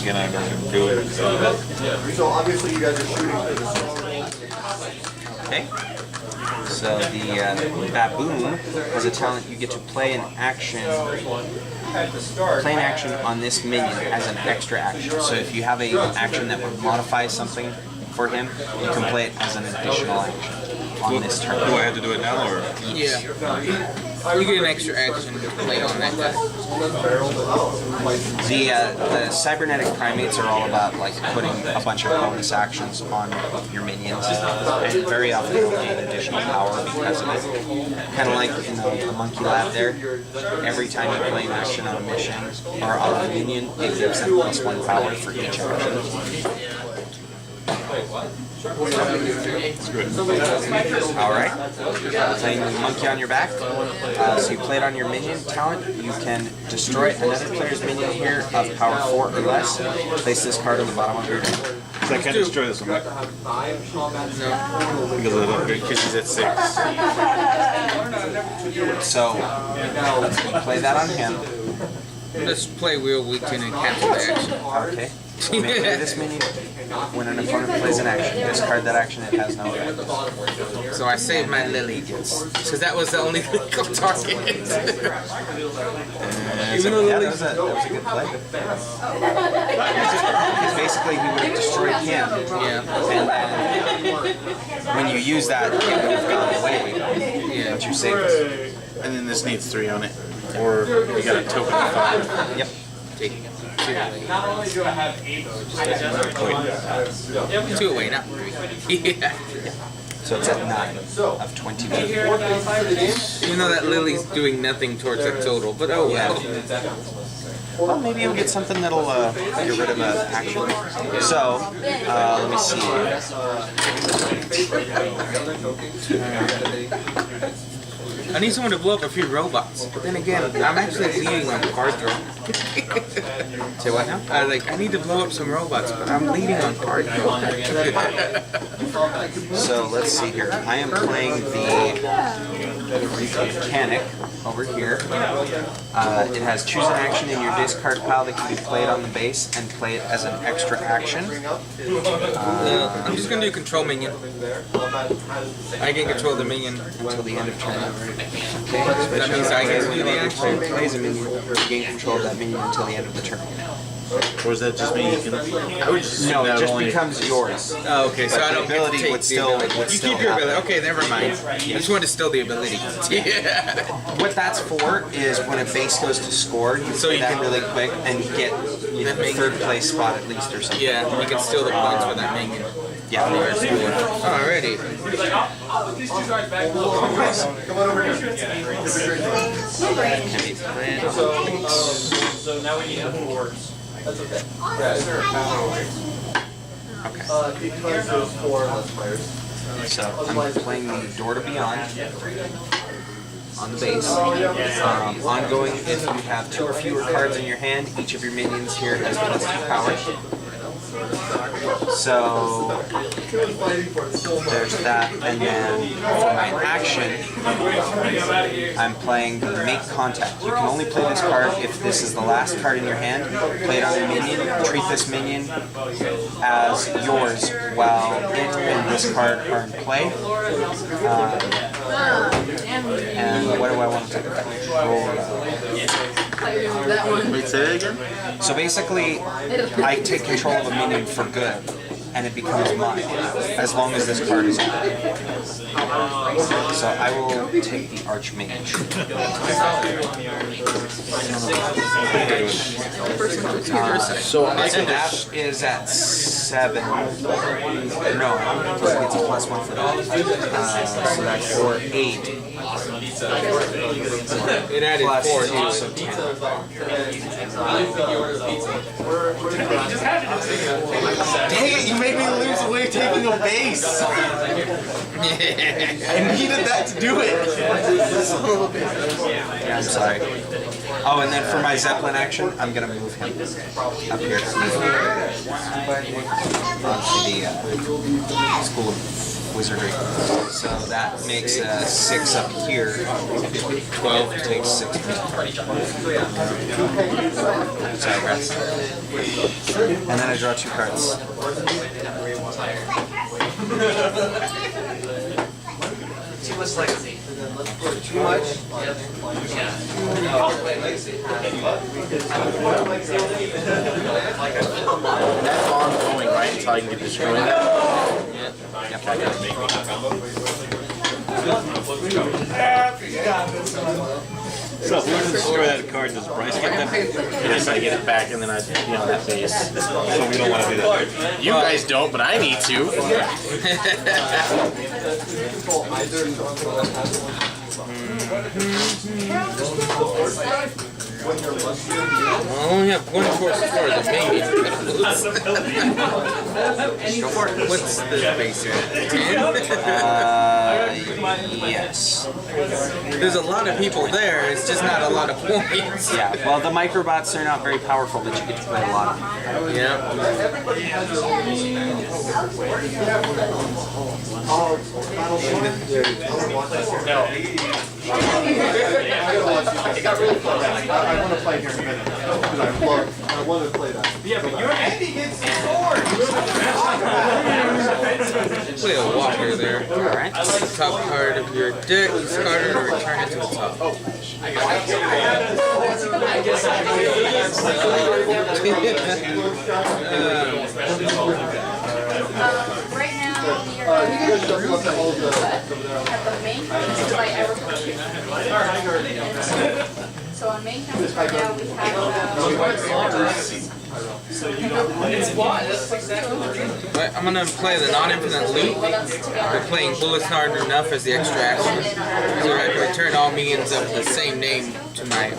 Again, I'm not going to do it. So obviously you guys are shooting for the Okay. So the Baboon is a talent you get to play an action. Play an action on this minion as an extra action. So if you have an action that would modify something for him, you can play it as an additional action on this turn. Do I have to do it now, or? Yeah. You get an extra action to play on that guy. The cybernetic primates are all about like putting a bunch of bonus actions on your minions, and very often they'll gain additional power because of it. Kind of like in the monkey lab there. Every time you play an action on a mission or on a minion, it gives them +1 power for each action. Alright. Playing the monkey on your back. So you play it on your minion talent. You can destroy another player's minion here of power 4 or less. Place this card on the bottom of your deck. So I can't destroy this one, right? No. Because of the upgrade, because she's at 6. So you play that on him. Let's play Wheel Weekend and cancel the action. Okay. You may play this minion when an opponent plays an action. Discard that action, it has no effect. So I saved my Lily, because that was the only legal target. Even though Yeah, Lily's... that was a good play. Because basically he would have destroyed him. Yeah. And then when you use that, it would have gone away. Yeah. But you saved us. And then this needs 3 on it. Or you got a token of 5. Yep. Taking it. Not only do I have 8, just 2 away, not 3. Yeah. So it's at 9 of 22. Even though that Lily's doing nothing towards that total, but oh well. Well, maybe you'll get something that'll get rid of an action. So, let me see. I need someone to blow up a few robots. But then again, I'm actually leading on card draw. Say what now? I need to blow up some robots, but I'm leading on card draw. So let's see here. I am playing the mechanic over here. It has choose an action in your discard pile that can be played on the base and play it as an extra action. I'm just gonna do control minion. I can control the minion Until the end of turn. Okay. That means I get to do the action. Plays a minion. You gain control of that minion until the end of the turn. Or does that just mean you can... I would just No, that it just only- becomes yours. Oh, okay, so But I the don't get ability to take would the still- ability. would You still keep your happen. ability. Okay, never mind. I just wanted to steal the ability. Yeah. What that's for is when a base goes to score, you So play you that can- really quick and you get That the makes- third place spot at least or something. Yeah, you can steal the points with that minion. Yeah. Alrighty. He's like, I'll put these 2 guys back. Come on over here. So now we need the 4s. That's okay. Okay. Because there's 4 less players. So I'm playing the Door to Beyond on the base. Ongoing, if you have 2 or fewer cards in your hand, each of your minions here has +2 power. So there's that, and then for my action, I'm playing the Make Contact. You can only play this card if this is the last card in your hand. Play it on your minion. Treat this minion as yours while it and this card are in play. And what do I want to control? That one. Wait, say that again? So basically, I take control of a minion for good, and it becomes mine, as long as this card is on. So I will take the Archmage. So I So can that is at 7. No, because it gets a +1 for that. So that's 4, 8. It added Plus 4 2, to it. so 10. Dang it, you made me lose weight taking a base! I needed that to do it! Yeah, I'm sorry. Oh, and then for my Zeppelin action, I'm gonna move him up here onto the School of Wizardry. So that makes 6 up here. 12 takes 6. Sorry, rest. And then I draw 2 cards. Too much legacy. Too much? That's ongoing, right? Until I can get destroyed. So if we were to destroy that card, does Bryce get them? Yes, I get it back and then I be on that base. So we don't want to do that. You guys don't, but I need to. I only have 1 course as far as the minion goes. What's the base here? 10? Yes. There's a lot of people there, it's just not a lot of points. Yeah, well, the microbots are not very powerful, but you get to play a lot of them. Yeah. It got really close. I want to play here in a minute. I want to play that. Yeah, but you're Andy gets scored. Play a walker there. Alright. Top card of your deck, discard it or return it to the top. Right now, you're at the main campus, like so on main campus right now, we have Right, I'm gonna play the non-infinite loop. We're playing bullets not enough as the extra action. So I can return all minions of the same name to my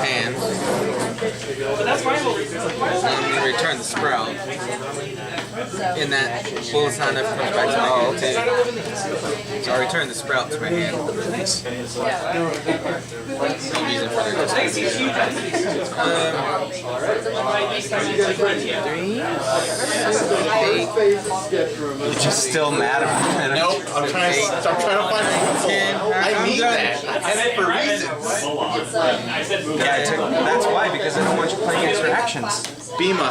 hand. And I'm gonna return the sprout. And that bullets not enough comes back to my hand too. So I return the sprout to my hand. Nice. I'll use it for the You're just still mad about it. Nope, I'm trying to find a console. I need that. And for reasons. Yeah, that's why, because I don't want you playing extra actions. Bima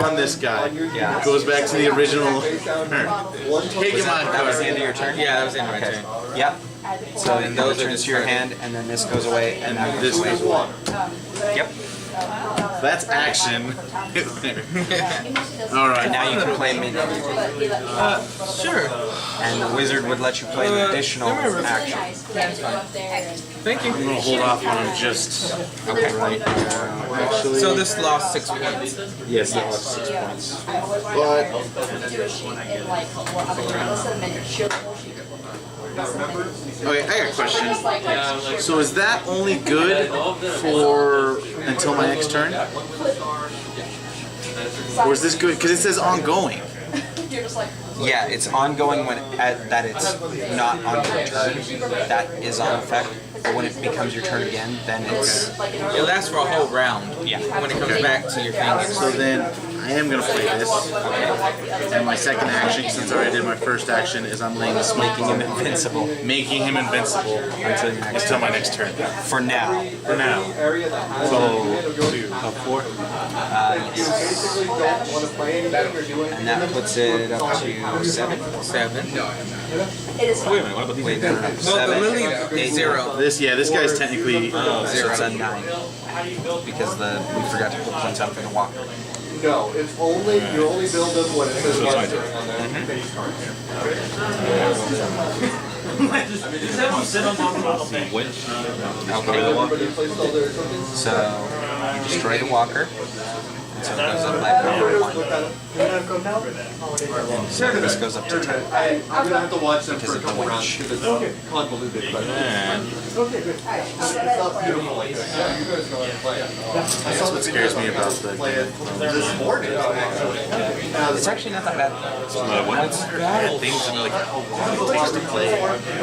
on this guy. Yeah. Goes back to the original turn. Take him on. That was the end of your turn? Yeah, that was the end of my turn. Yep. So And those those are returns to your hand, and then this goes away, and that goes This away. goes Yep. That's action. And Alright. now you can play minion. Sure. And the wizard would let you play an additional action. Thank you. I'm gonna hold off on him just right now. Actually. So this lost 6 points. Yes, that was 6 points. But okay, I got a question. So is that only good for until my next turn? Or is this good? Because it says ongoing. Yeah, it's ongoing when that it's not on your turn. That is on effect. But when it becomes your turn again, then it's... It lasts for a whole round. Yeah. When it comes back to your fingers. So then I am going to play this. And my second action, since I already did my first action, is I'm laying this Making him invincible. Making him invincible until my next turn. For now. For now. So, 4? Yes. And that puts it up to 7. 7. Wait a minute, what about these? Wait, no. Well, the 7, Lily 8, 0. This guy's technically so it's a 9. Because we forgot to put points up for the walker. No, it's only, you only build them when it says So it's my monster on the base card. When? Okay. So you destroy the walker. And so it goes up by power 1. So this goes up to 10. I'm gonna have to watch them Because for a of the couple rounds winch. because it's convoluted, but it's not beautiful like that. Yeah, you guys know how to play it. That's what scares me about the Play it this morning, actually. It's actually not that bad. bad things and like how long it takes to play.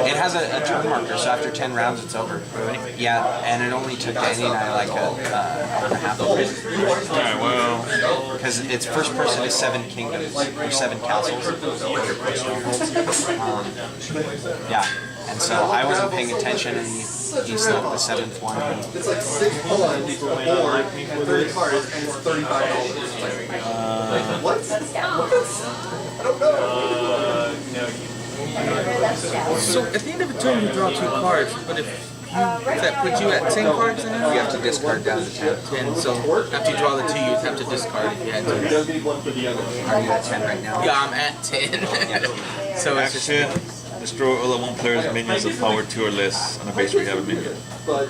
It has a turn marker, so after 10 rounds it's over. Yeah, and it only took Danny and I like hour and a half. Alright, well. Because it's first person to 7 kingdoms, or 7 castles. Yeah, and so I wasn't paying attention, and he snuck the 7th one. It's like 6 points for a board and 30 cards, and it's $35. What? I don't know. So at the end of a turn you draw 2 cards, but if that puts you at 10 cards now? You have to discard down to 10. 10, so after you draw the 2 you'd have to discard if you had to. does need one for the other. Are you at 10 right now? Yeah, I'm at 10. So it's just... Action. Destroy all of one player's minions of power 2 or less on a base where you have a minion. But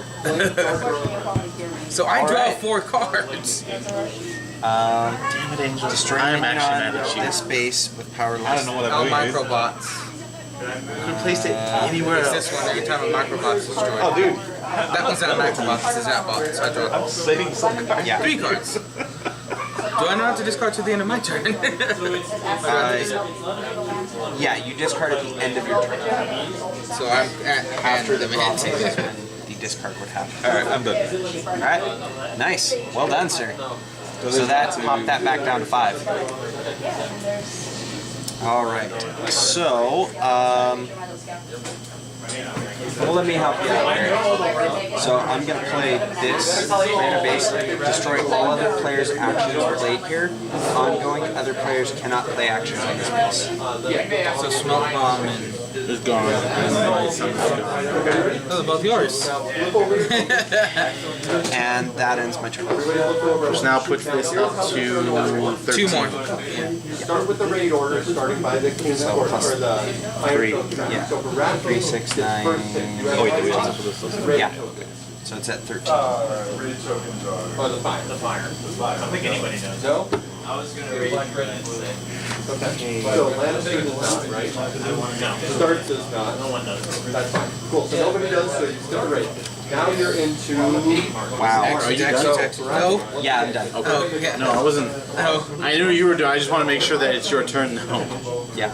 So I draw 4 cards. Damn it, Angel. Destroy I'm minion actually on mad at you. this base with power I less. don't know what All I'm doing. microbots. You can place it anywhere It's else. this one, every time a microbot is destroyed. Oh, dude. That one's not a microbot, this is that bot, so I draw Saving some cards. Yeah. 3 cards. Do I not have to discard to the end of my turn? Yeah, you discard at the end of your turn. So I'm at After the end draw of phase, it. when the discard would happen. Alright, I'm done. Alright, nice. Well done, sir. So that popped that back down to 5. Alright, so, Well, let me help you out here. So I'm going to play this mana base, destroy all other players' actions played here. Ongoing, other players cannot play actions on this base. So Smelt Bomb and It's gone. those are both yours. And that ends my turn. Which now puts this up to 13. Two more. Start with the raid order, starting by the king So or plus the three, iron token. yeah. So for Rathalos, 3, 6, 9. Oh wait, do we also put this? raid Yeah. token. So it's at 13. Raid tokens are. Or the fire. The fire. I don't think anybody knows. No? I was gonna read and say. Okay. So Lannister is not, right? No. Starts is not. No one knows. That's fine. Cool. So nobody does, so you skip the raid. Now you're into... Wow. Are you done? No. Yeah, I'm done. Oh, yeah. No, I wasn't. Oh. I knew you were doing. I just want to make sure that it's your turn now. Yeah.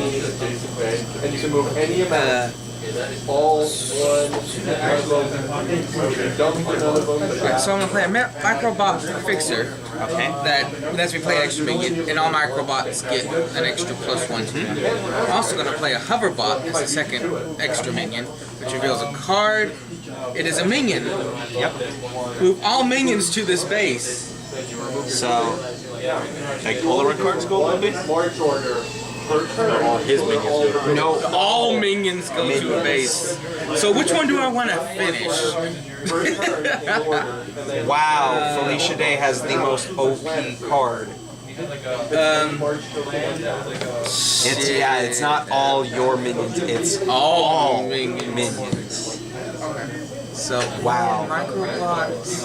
And you can move any amount. All one. Don't move another vote. So I'm gonna play a Microbot Fixer. Okay. That lets me play an extra minion, and all Microbots get an extra +1. I'm also gonna play a Hoverbot as a second extra minion, which reveals a card. It is a minion. Yep. Move all minions to this base. So, Like all the red cards go on base? March order. All his minions do. no. All minions go to a base. So which one do I want to finish? Wow, Felicia Day has the most OP card. It's yeah, it's not all your minions, it's All all minions. minions. So Wow. Microbots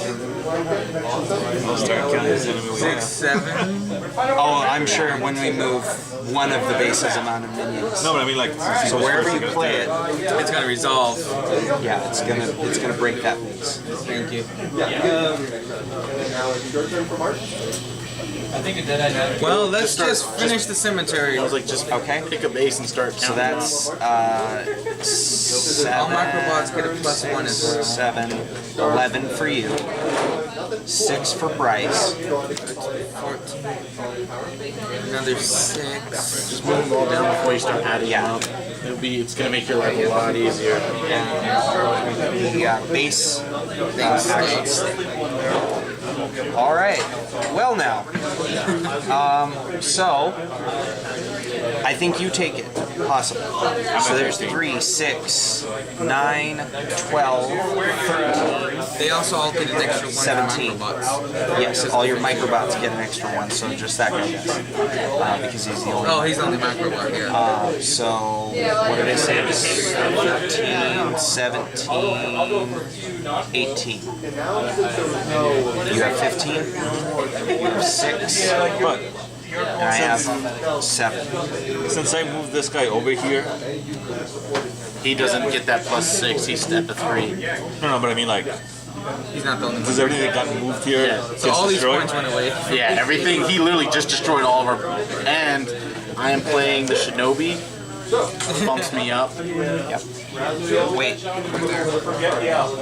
I'll start counting as enemy we 6, have. 7. Oh, I'm sure when we move one of the base's amount of minions. No, but I mean like. So wherever you play it, It's gonna resolve. yeah, it's gonna break that base. Thank you. Now it's your turn for March. I think it did. I know. Well, let's just finish the cemetery. I was like, just Okay. pick a base and start counting. So that's 7. All Microbots get a +1 as well. 7, 11 for you. 6 for Bryce. 14. Another 6. Just move them all down before you start adding Yeah. up. It's gonna make your life a lot easier. And the base actions. All right. Well now, so I think you take it, possibly. So there's 3, 6, 9, 12, 13, They also all get an extra 1 for 17. Microbots. Yes, all your microbots get an extra 1, so just that guy does. Because he's the only Oh, he's the only Microbot, yeah. So, what did I say? 13, 17, 18. You have 15? You have 6? But And I have 7. since I moved this guy over here, He doesn't get that +6. He's at the 3. no, but I mean like, He's not the only one. does everything that got moved here Yeah. gets So all these destroyed? points went away. Yeah, everything. He literally just destroyed all of our. And I am playing the Shinobi. Bumps me up. Yep. Wait.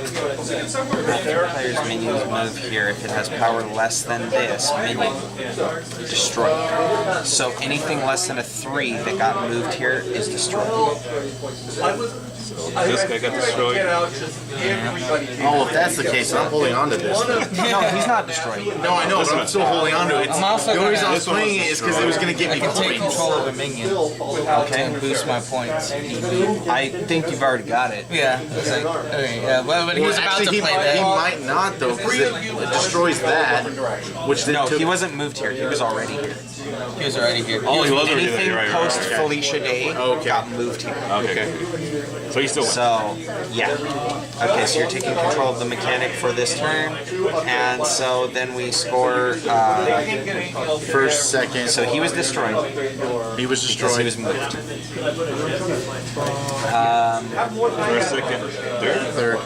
After player's minions move here, if it has power less than this, minion destroyed. So anything less than a 3 that got moved here is destroyed. This guy got destroyed. Oh, if that's the case, I'm holding on to this. No, he's not destroyed. No, I know, but I'm still holding on to it. I'm also The only reason I was gonna- playing it is because it was going to get I me can take points. control of a minion and boost my points. I think you've already got it. Yeah, it's like, okay, yeah, well, but he was about Actually, to he play that. might not, though, because it destroys that, which then No, took... he wasn't moved here. He was already here. He was already here. Oh, he was already there. Anything You're right, post right, right. Felicia Day got moved here. Okay. So he's still wins. So, yeah. Okay, so you're taking control of the mechanic for this turn. And so then we score First, second. so he was destroyed He was because he destroyed. was moved. First, second, third. Third.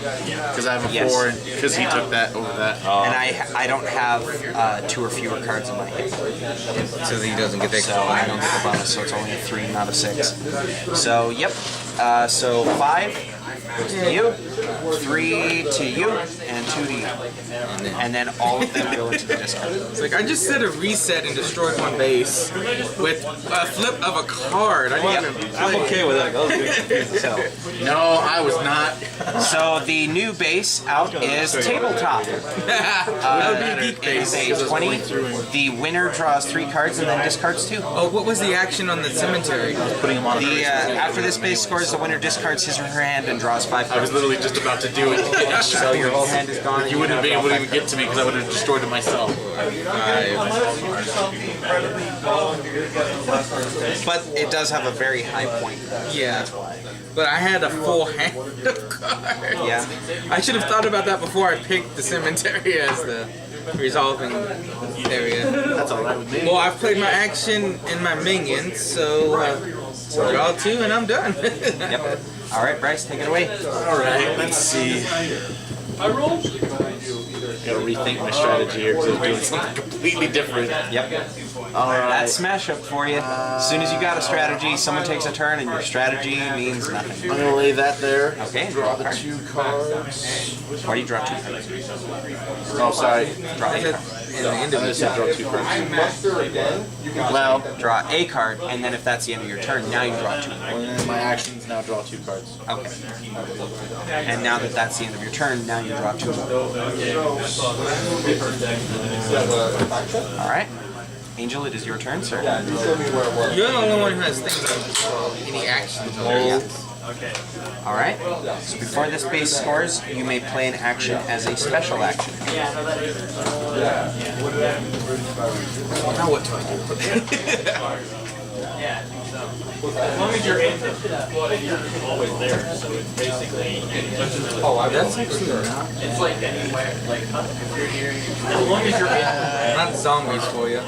Because I have a Yes. 4, because he took that over that. And I don't have 2 or fewer cards in my hand. So that he doesn't get the So extra I don't get the bonus, so it's only a 3, not a 6. So, yep. So 5. goes to you, 3 to you, and 2 to you. And then all of them go into the discard. It's like I just did a reset and destroyed one base with a flip of a card. I didn't even I'm okay with that. I was getting confused as hell. No, I was not. So the new base out is tabletop. That would be geek It is base. a 20. The winner draws 3 cards and then discards 2. Oh, what was the action on the cemetery? Putting him on a The after this base scores, the winner discards his or her hand and draws 5 I was cards. literally just about to do it. So your whole hand is gone. You wouldn't have been able to even get to me because I would have destroyed it myself. But it does have a very high point. Yeah. But I had a full hand of cards. Yeah. I should have thought about that before I picked the cemetery as the resolving area. That's alright with me. Well, I've played my action and my minions, so draw 2 and I'm done. Yep. All right, Bryce, take it away. Alright, let's see. Gotta rethink my strategy here because I was doing something completely different. Yep. Alright. That's smash up for you. As soon as you got a strategy, someone takes a turn, and your strategy means nothing. I'm gonna lay that there. Okay. Draw the 2 cards. Why do you draw 2 cards? Oh, sorry. Draw a card. I just said draw 2 cards. Well, Draw a card, and then if that's the end of your turn, now you draw 2 cards. and my actions now draw 2 cards. Okay. And now that that's the end of your turn, now you draw 2 more. All right. Angel, it is your turn, sir. You're the only one who has things like any actions. All right. So before this base scores, you may play an action as a special action. Now what do I do? As long as you're in the flood, you're always there. So it's basically. That's actually not. It's like anywhere. Like if you're here, as long as you're in. Not zombies for you.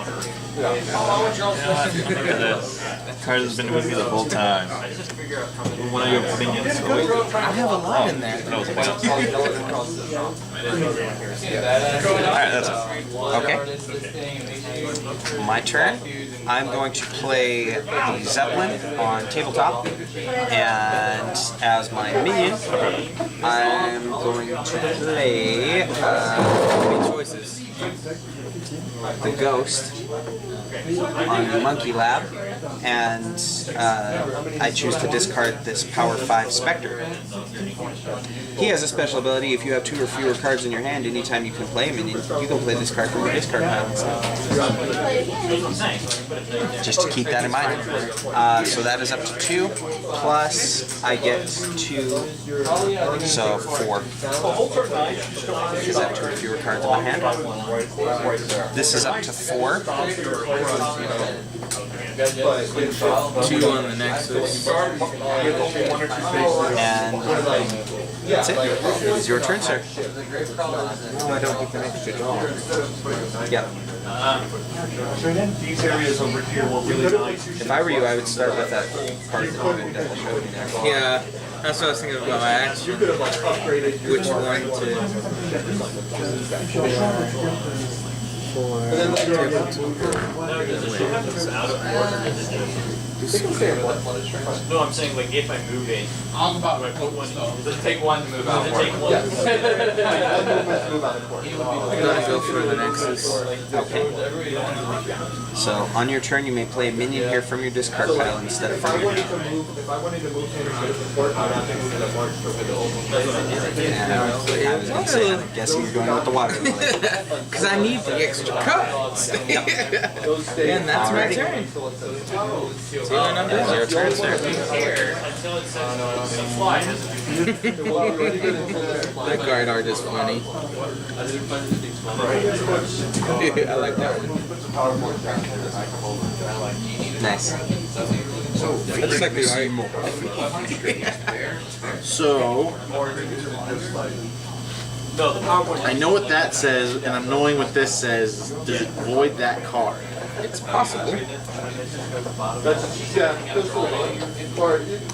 Look at this. That card has been with me the whole time. One of your minions. I have a lot in there. That was a bounce. Alright, that's it. Okay. My turn. I'm going to play the Zeppelin on tabletop, and as my minion, I'm going to play choices. the Ghost on the Monkey Lab, and I choose to discard this Power 5 Spectre. He has a special ability. If you have 2 or fewer cards in your hand, anytime you can play a minion, you can play this card from your discard pile instead. Just to keep that in mind. So that is up to 2, plus I get 2, so 4. Because I have 2 or fewer cards in my hand. This is up to 4. 2 on the Nexus. And that's it. It is your turn, sir. No, I don't get the extra draw. Yep. These areas over here were really nice. If I were you, I would start with that part that Devil showed me there. Yeah, that's what I was thinking about my action. Which one No, I'm saying like if I move it, I'm about to put one. Does it take one to move out? Does it take one? I'm gonna go for the Nexus. Okay. So on your turn, you may play a minion here from your discard pile instead of from your hand. And I was saying, I'm guessing you're going with the water lily. Because I need the extra cards. And that's my turn. See what I'm doing? Your turn, sir. That card art is funny. I like that one. Nice. That's like the art. So, I know what that says, and I'm knowing what this says. Does it void that card? It's possible.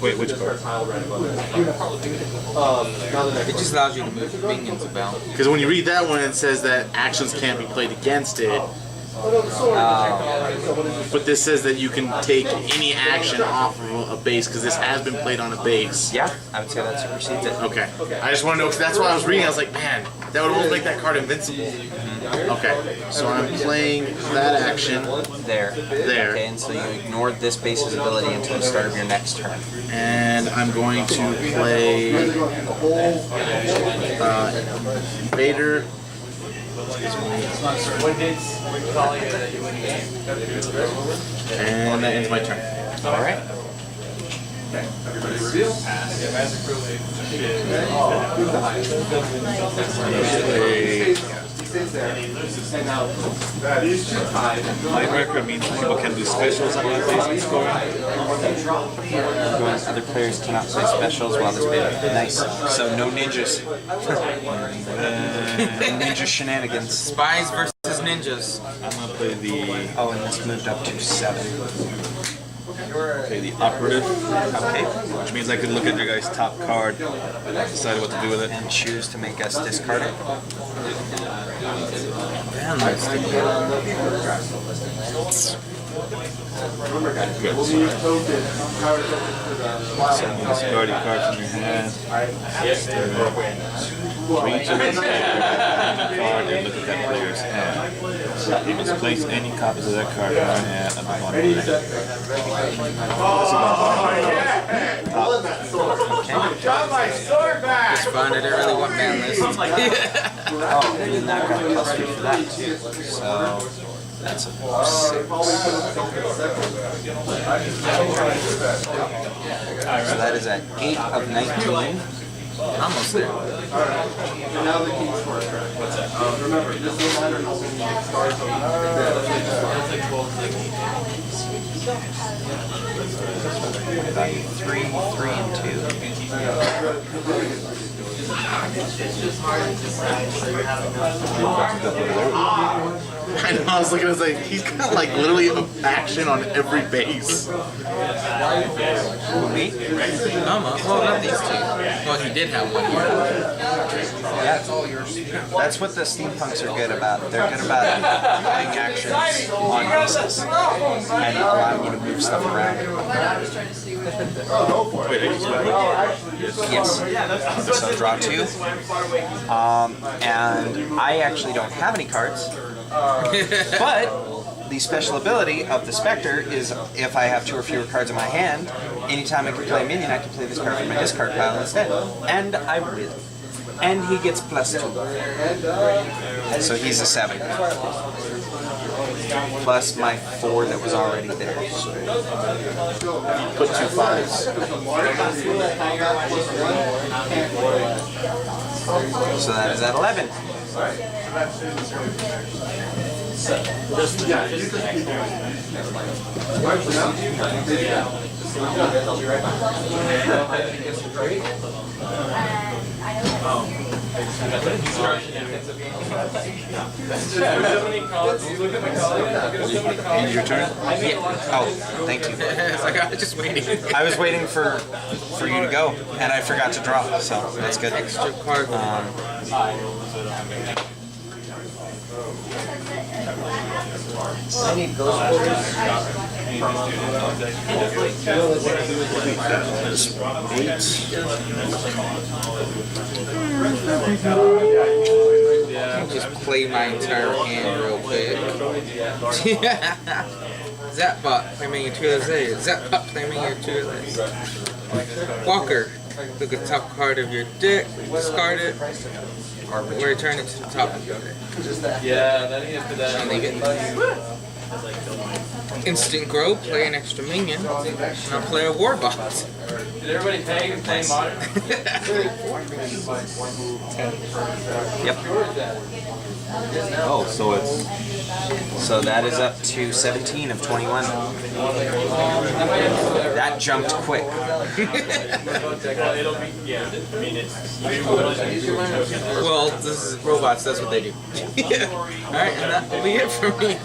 Wait, which card? It just allows you to move minions about. Because when you read that one, it says that actions can't be played against it. But this says that you can take any action off of a base because this has been played on a base. Yeah, I would say that supersedes it. Okay. I just want to know because that's why I was reading. I was like, man, that would almost make that card invincible. Okay. So I'm playing that action. There. There. Okay, and so you ignored this base's ability until the start of your next turn. And I'm going to play Vader. And that ends my turn. All right. Lightbreaker means people can do specials on that base score. Other players cannot play specials while this baby. Nice. So no ninjas. Ninja shenanigans. Spies versus ninjas. I'm gonna play the. Oh, and this moved up to 7. Okay, the operative. Okay. Which means I could look at your guy's top card, decide what to do with it. And choose to make us discard it. Damn, that's Good. So you discard a card from your hand. Reach into the card and look at that player's hand. You must place any copies of that card in your hand at the bottom of the just fun. I didn't really want ban list. Oh, and then that got a +3 for that too. So that's a 6. So that is at 8 of 19. Almost there. Now the king's court. What's that? Remember, just no matter how many stars Value 3, 3, and 2. I know, I was looking, I was like, he's got like literally an action on every base. Almost. Well, not these two. Well, he did have one here. Yeah, that's what the steampunks are good about. They're good about playing actions on bases and allowing you to move stuff around. Yes. So draw 2. And I actually don't have any cards. But the special ability of the Spectre is if I have 2 or fewer cards in my hand, anytime I can play a minion, I can play this card from my discard pile instead. And I will. And he gets +2. So he's a 7. Plus my 4 that was already there. Put 2 5s. So that is at 11. Your turn? Yeah. Oh, thank you. It's like I was just waiting. I was waiting for you to go, and I forgot to draw, so that's good. Extra card. I need those orders. Just play my entire hand real quick. Zapbot, play me your 2 of those. Zapbot, play me your 2 of those. Walker, look at the top card of your deck, discard it, return it to the top of your deck. Yeah, then you have to And leave it. Instant grow, play an extra minion, and I'll play a warbot. Did everybody pay and play modern? Yep. Oh, so it's. So that is up to 17 of 21. That jumped quick. Well, this is robots, that's what they do. Alright, and that will be it for me.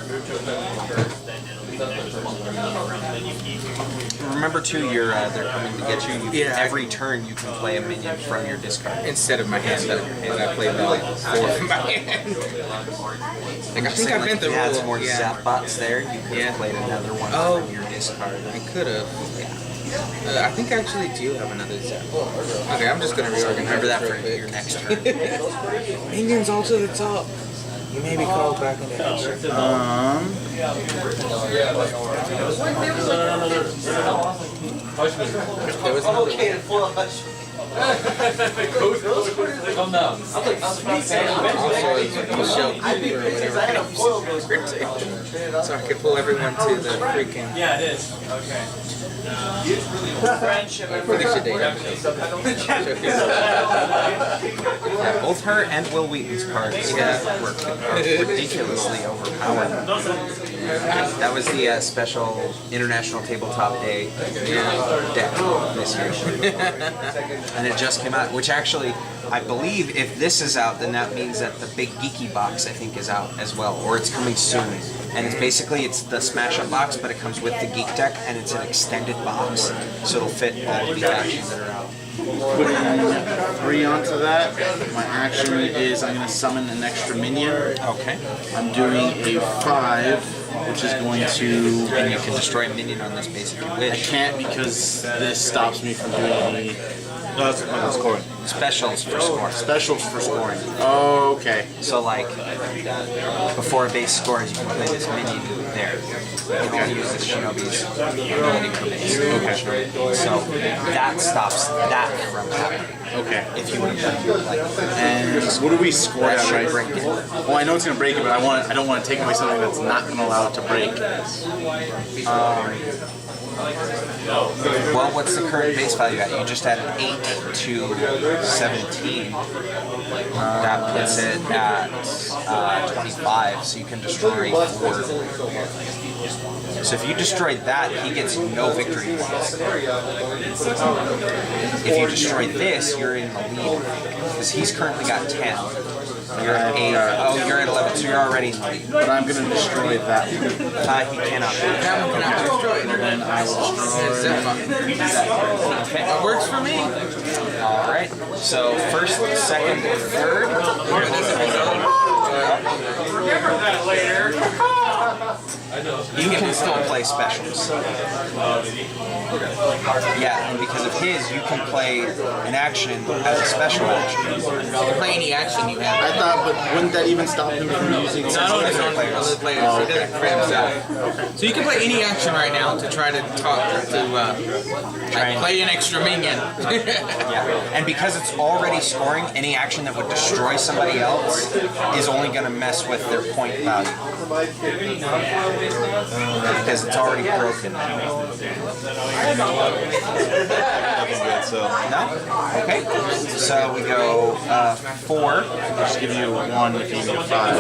remember too, they're coming to get you. Every turn you can play a minion from your discard. Instead of my hand that I played like 4 from my hand. Like, I think I meant the rule. Had some more zap bots there. You could have played another one from your discard. I could have. I think I actually do have another zap. Okay, I'm just gonna reorganize. Remember that for your next turn. Minions all to the top. You may be called back into action. There was another Come down. So I could pull everyone to the freaking. Yeah, it is. Okay. Yeah, both her and Will Wheaton's cards were ridiculously overpowered. That was the special International Tabletop Day deck this year. And it just came out, which actually, I believe if this is out, then that means that the big geeky box, I think, is out as well, or it's coming soon. And it's basically, it's the Smash Up box, but it comes with the geek deck, and it's an extended box, so it'll fit all of the actions that are out. Putting 3 onto that. My action is I'm going to summon an extra minion. Okay. I'm doing a 5, which is going to... And you can destroy a minion on this base if you wish. I can't because this stops me from doing any... No, that's scoring. Specials for scoring. Specials for scoring. Oh, okay. So like, before a base scores, you can play this minion there. You can only use the Shinobi's ability for base. Okay. So that stops that from happening. Okay. If you would have done like and what do we score that at right? break it. Well, I know it's gonna break it, but I don't want to take away something that's not gonna allow it to break. Well, what's the current base value at? You just added 8 to 17. That puts it at 25, so you can destroy 4. So if you destroyed that, he gets no victory points. If you destroy this, you're in the lead, because he's currently got 10. You're at 8. Oh, you're at 11, so you're already in the lead. But I'm going to destroy that one. He cannot. That one cannot be destroyed. Then I will destroy Okay. That works for me. Alright. So first, second, third. Remember that later. You can still play specials. Yeah, and because of his, you can play an action as a special action. You can play any action you have. I thought, but wouldn't that even stop him from using Not only on other players, he does it for himself. So you can play any action right now to try to talk to play an extra minion. Yeah, and because it's already scoring, any action that would destroy somebody else is only going to mess with their point value. Because it's already broken. No? Okay. So we go 4. Just give you 1 if you need 5.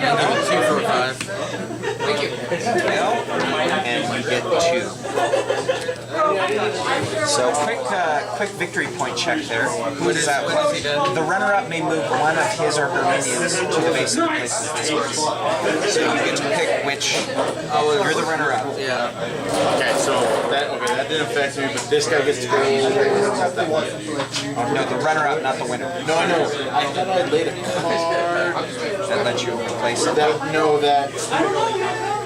Yeah, 2 for 5. Thank you. And you get 2. So quick victory point check there. Who does that with? The runner-up may move one of his or her minions to the base of the places this place. So you get to pick which. You're the runner-up. Yeah. Okay, so that didn't affect me, but this guy gets to go. No, the runner-up, not the winner. No, I know. I thought I laid a card that let you replace it.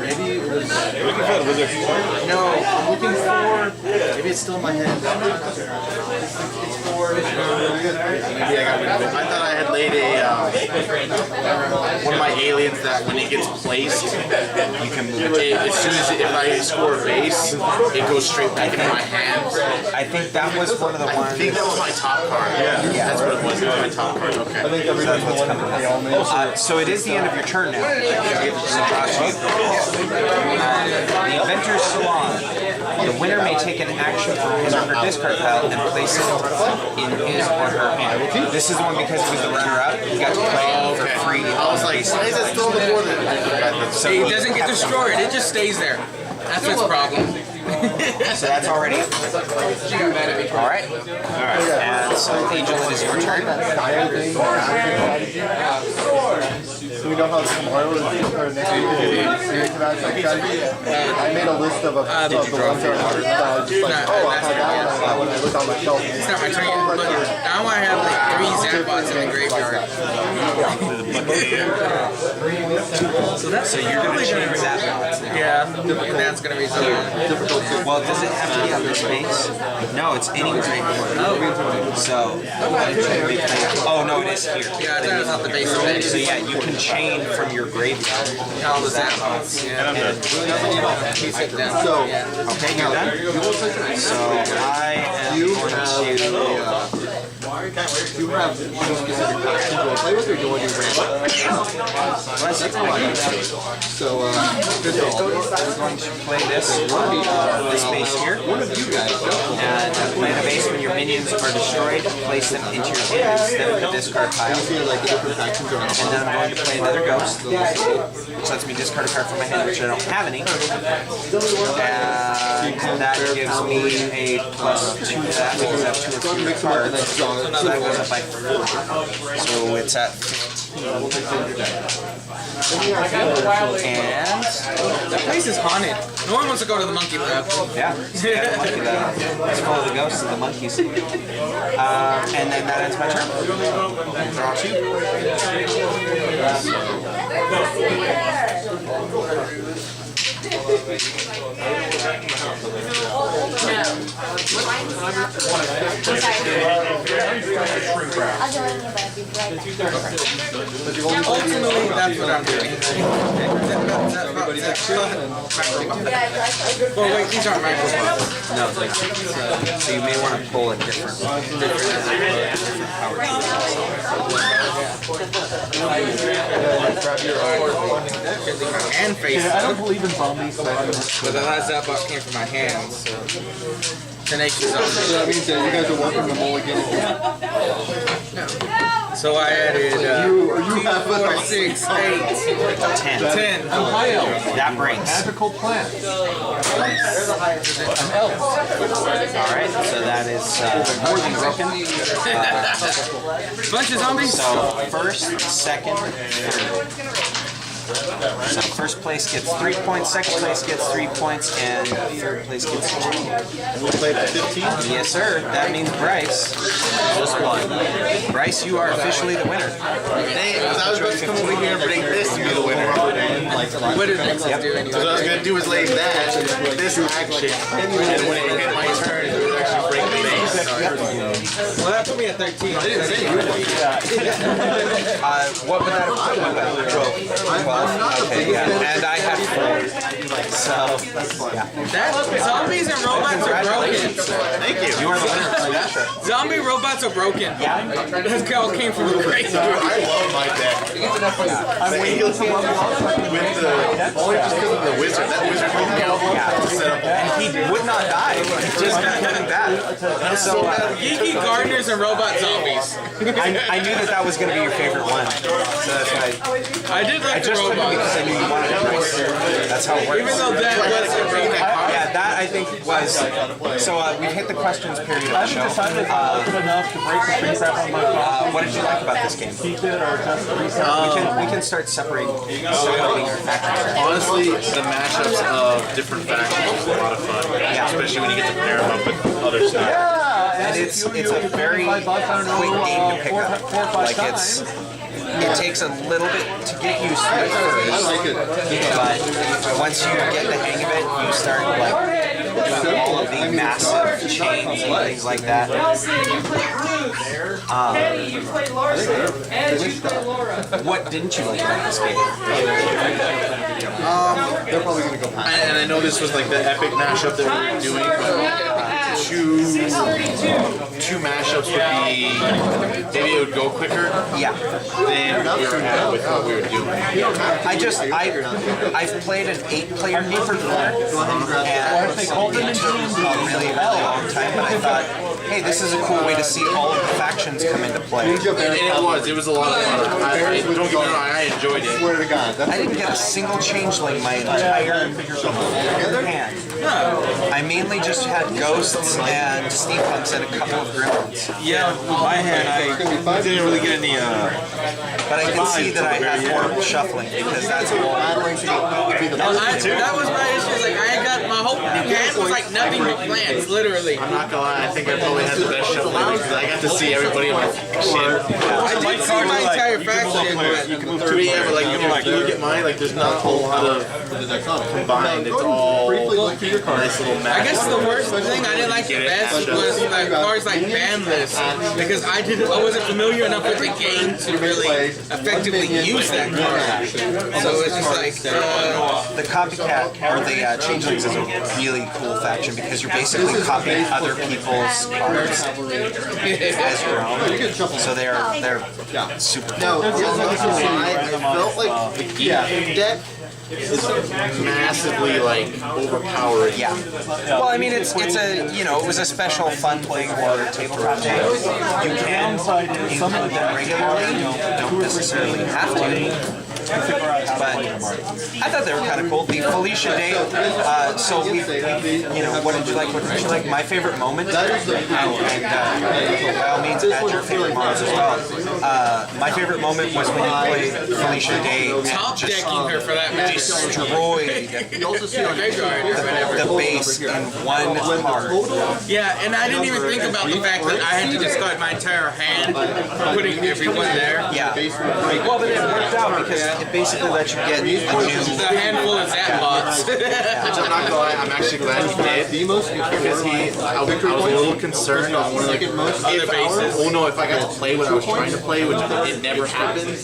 Maybe it was. You're looking for the wizard. No, I'm looking for. Maybe it's still in my head. Maybe I got rid of it. I thought I had laid one of my aliens that when it gets placed, you can move it. As soon as if I score a base, it goes straight back into my hand. I think that was one of the ones. I think that was my top card. Yeah, that's what it was. It was my top card. Okay. I think that's what's coming up. So it is the end of your turn now. The Inventor's Salon. The winner may take an action from his or her discard pile and place it in his or her hand. This is the one because he was the runner-up. He got to play for free. I was like, why is it still the board? So it doesn't get destroyed. It just stays there. That's its problem. So that's already. Alright. And so Angel, it is your turn. Do we know how tomorrow is or next week is going to strategy? I made a list of the ones that I was just like, oh, I had that one. I looked on my shelf. It's not my turn yet. Look, I want to have like 3 Zapbots in the graveyard. So you're going to change Zapbots now. Yeah, and that's going to be so Well, does it have to be on this base? No, it's anywhere. Oh. So, oh no, it is here. Yeah, I thought it was off the base already. So yeah, you can chain from your graveyard. All the Zapbots. Yeah. So, Okay, you're done? So I am going to... you have specific packs to go play with, or do you want to do random? So, I'm going to play this base here. And play the base when your minions are destroyed, place them into your hand instead of the discard pile. And then I'm going to play another ghost, which lets me discard a card from my hand, which I don't have any. And that gives me a +2 to that because I have 2 or fewer cards. So that goes up by 4. So it's at 15. And that place is haunted. No one wants to go to the monkey lab. Yeah, the monkey lab. It's full of the ghosts and the monkeys. And then that ends my turn. Draw 2. Ultimately, that's what I'm doing. Well, wait, these aren't microphones. No, so you may want to pull a different power and face. I don't believe in zombies. But the last Zapbot came from my hands, so... Tenacious Zombie. So that means that you guys are welcome to mulligan. So I added 2, 4, 6, 8, 10. That brings. Magical plant. Alright, so that is more than broken. Bunch of zombies. So first, second, third. So first place gets 3 points, second place gets 3 points, and third place gets 2. We played at 15? Yes, sir. That means Bryce just won. Bryce, you are officially the winner. Because I was going to come over here and bring this to be the winner. What did Nexus do anyway? So what I was going to do was lay that, this action, and when it hit my turn, it was actually break the base. Well, that put me at 13. I didn't say you. What would that have been? 12. Okay, yeah. And I had 4. So, yeah. Zombies and robots are broken. Thank you. You are the winner of Smasher. Zombie robots are broken. That all came from the crazy. I love my deck. Only just because of the wizard. That wizard set up. And he would not die. Just getting bad. So, Geeky gardeners and robot zombies. I knew that was going to be your favorite one. So that's why I did like the robots. Because I knew you wanted it. That's how it works. Even though that was a break that card. Yeah, that I think was. So we've hit the questions period of the show. What did you like about this game? We can start separating our factions. Honestly, the mashups of different factions is a lot of fun. Yeah. Especially when you get to pair them up with other stuff. And it's a very quick game to pick up. Like it takes a little bit to get used to it first. But once you get the hang of it, you start doing all of the massive chains and things like that. What didn't you like about this game? They're probably going to go past. And I know this was like the epic mashup that we were doing, but two mashups would be, maybe it would go quicker than we were at with what we were doing. I've played an 8-player game before, and it's been a really long time, but I thought, hey, this is a cool way to see all of factions come into play. And it was a lot of fun. Don't get me wrong, I enjoyed it. Swear to God. I didn't get a single changeling my entire hand. I mainly just had ghosts and steampunks and a couple of gremlins. Yeah, my hand, I didn't really get any, but I can see that I had horrible shuffling because that's all. That was my issue. Like I got my whole hand was like nothing but plants, literally. I'm not gonna lie, I think I probably had the best shuffling because I got to see everybody in my shit. I did see my entire faction, but You can move to yeah, but like you look at mine, like there's not a whole lot of combined. It's all nice little match. I guess the worst thing I didn't like it best was like as far as like ban list because I wasn't familiar enough with the game to really effectively use that card. So it's just like the copycat or the changelings is a really cool faction because you're basically copying other people's cards as your own. So they're super cool. No, I felt like the geek deck is massively like overpowered. Yeah. Well, I mean, it's a it was a special fun play or tabletop day. You can include them regularly. You don't necessarily have to. But I thought they were kind of cool. The Felicia Day. So we what did you like? What did you like? My favorite moment. And by all means, add your favorite moments as well. My favorite moment was when you played Felicia Day and top decking her for that match. Destroyed the base in one card. Yeah, and I didn't even think about the fact that I had to discard my entire hand for putting everyone there. Yeah. Well, but it worked out because it basically let you get a new handful of Zapbots. Which I'm not gonna lie, I'm actually glad he did because I was a little concerned on one of the other bases. Oh no, if I got to play what I was trying to play, which it never happened.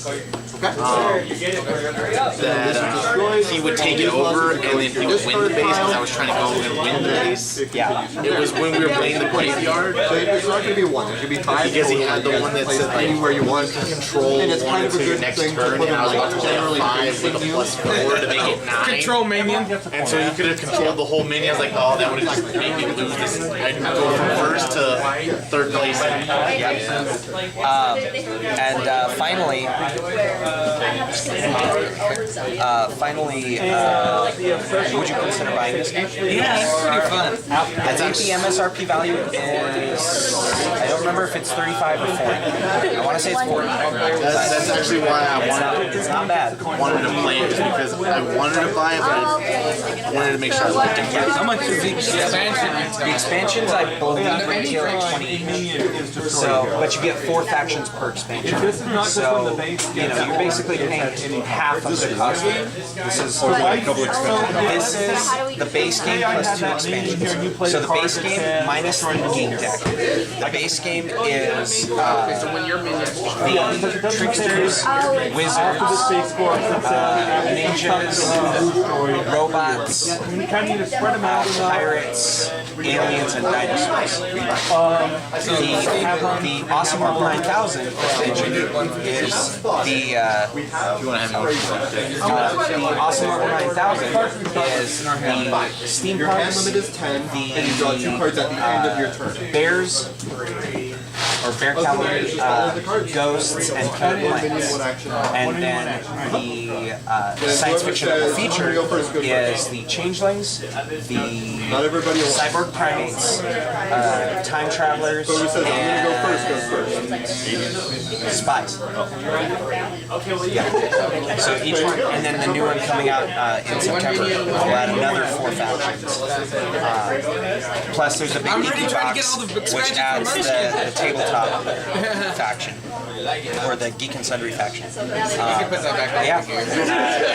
That he would take it over and then he would win the base because I was trying to go and win the base. Yeah. It was when we were playing the graveyard. So it's not going to be one. There's going to be 5. Because he had the one that said like anywhere you want to control one until your next turn, and I was about to play a 5 with a +4 to make it 9. Control minion. And so you could have controlled the whole minion. I was like, oh, that would have just made me lose this. I'd go from first to third place. Finally, would you consider buying this game? Yeah, it's pretty fun. I think the MSRP value is, I don't remember if it's 35 or 40. I want to say it's 40. That's actually why I wanted it's not bad. Wanted to play it because I wanted to buy it, but I wanted to make sure I liked it. How much is the expansion? The expansions, I believe, retail at 20 each. So, but you get 4 factions per expansion. So, you're basically paying half of the cost. This is the base game plus 2 expansions. So the base game minus the game deck. The base game is the tricksters, wizards, ninjas, robots, pirates, aliens, and dinosaurs. The Awesome Armor 9000 expansion is the Awesome Armor 9000 is the steampunks, is 10, and you draw 2 cards at the end of your turn. Bears, or bear cavalry, ghosts, and planets. And then the science fiction that will feature is the changelings, the cyborg primates, time travelers, and spies. Yeah. So each one, and then the new one coming out in September will add another 4 factions. Plus there's a big EV box which adds the tabletop faction, or the Geek and Sundry faction. And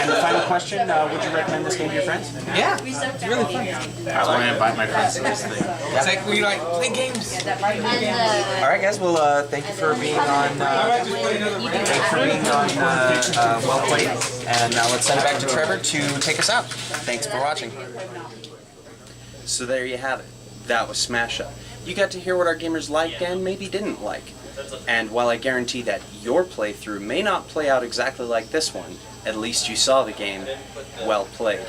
the final question, would you recommend this game to your friends? Yeah, it's really fun. That's why I invite my friends to this thing. It's like we play games. Alright guys, well thank you for being on Well Played, and now let's send it back to Trevor to take us out. Thanks for watching. So there you have it. That was Smash Up. You got to hear what our gamers liked and maybe didn't like. And while I guarantee that your playthrough may not play out exactly like this one, at least you saw the game well played.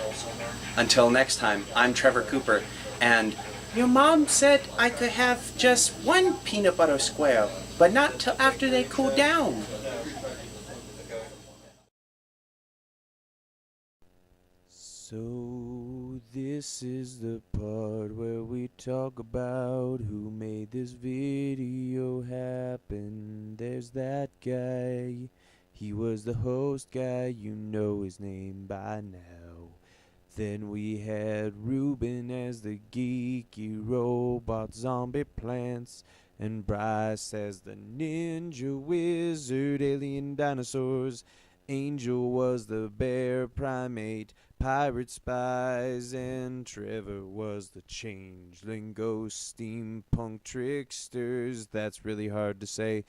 Until next time, I'm Trevor Cooper, and Your mom said I could have just one peanut butter square, but not till after they cool down. So this is the part where we talk about who made this video happen. There's that guy. He was the host guy, you know his name by now. Then we had Ruben as the geeky robot zombie plants, and Bryce as the ninja wizard alien dinosaurs. Angel was the bear primate pirate spies, and Trevor was the changeling ghost steampunk tricksters. That's really hard to say.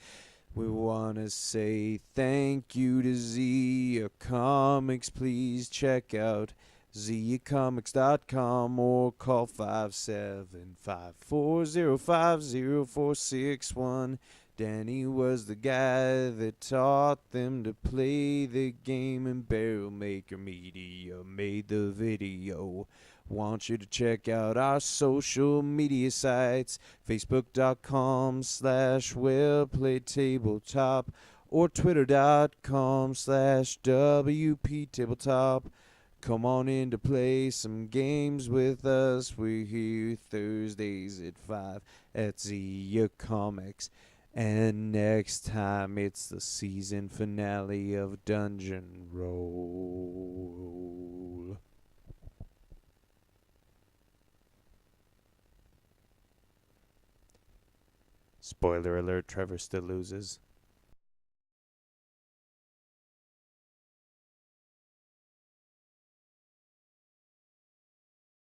We want to say thank you to Zia Comics. Please check out ziacomics.com or call 57540504661. Danny was the guy that taught them to play the game, and Barrel Maker Media made the video. Want you to check out our social media sites, facebook.com/wellplayedtabletop or twitter.com/WPTabletop. Come on in to play some games with us. We're here Thursdays at 5 at Zia Comics. And next time it's the season finale of Dungeon Roll. Spoiler alert, Trevor still loses.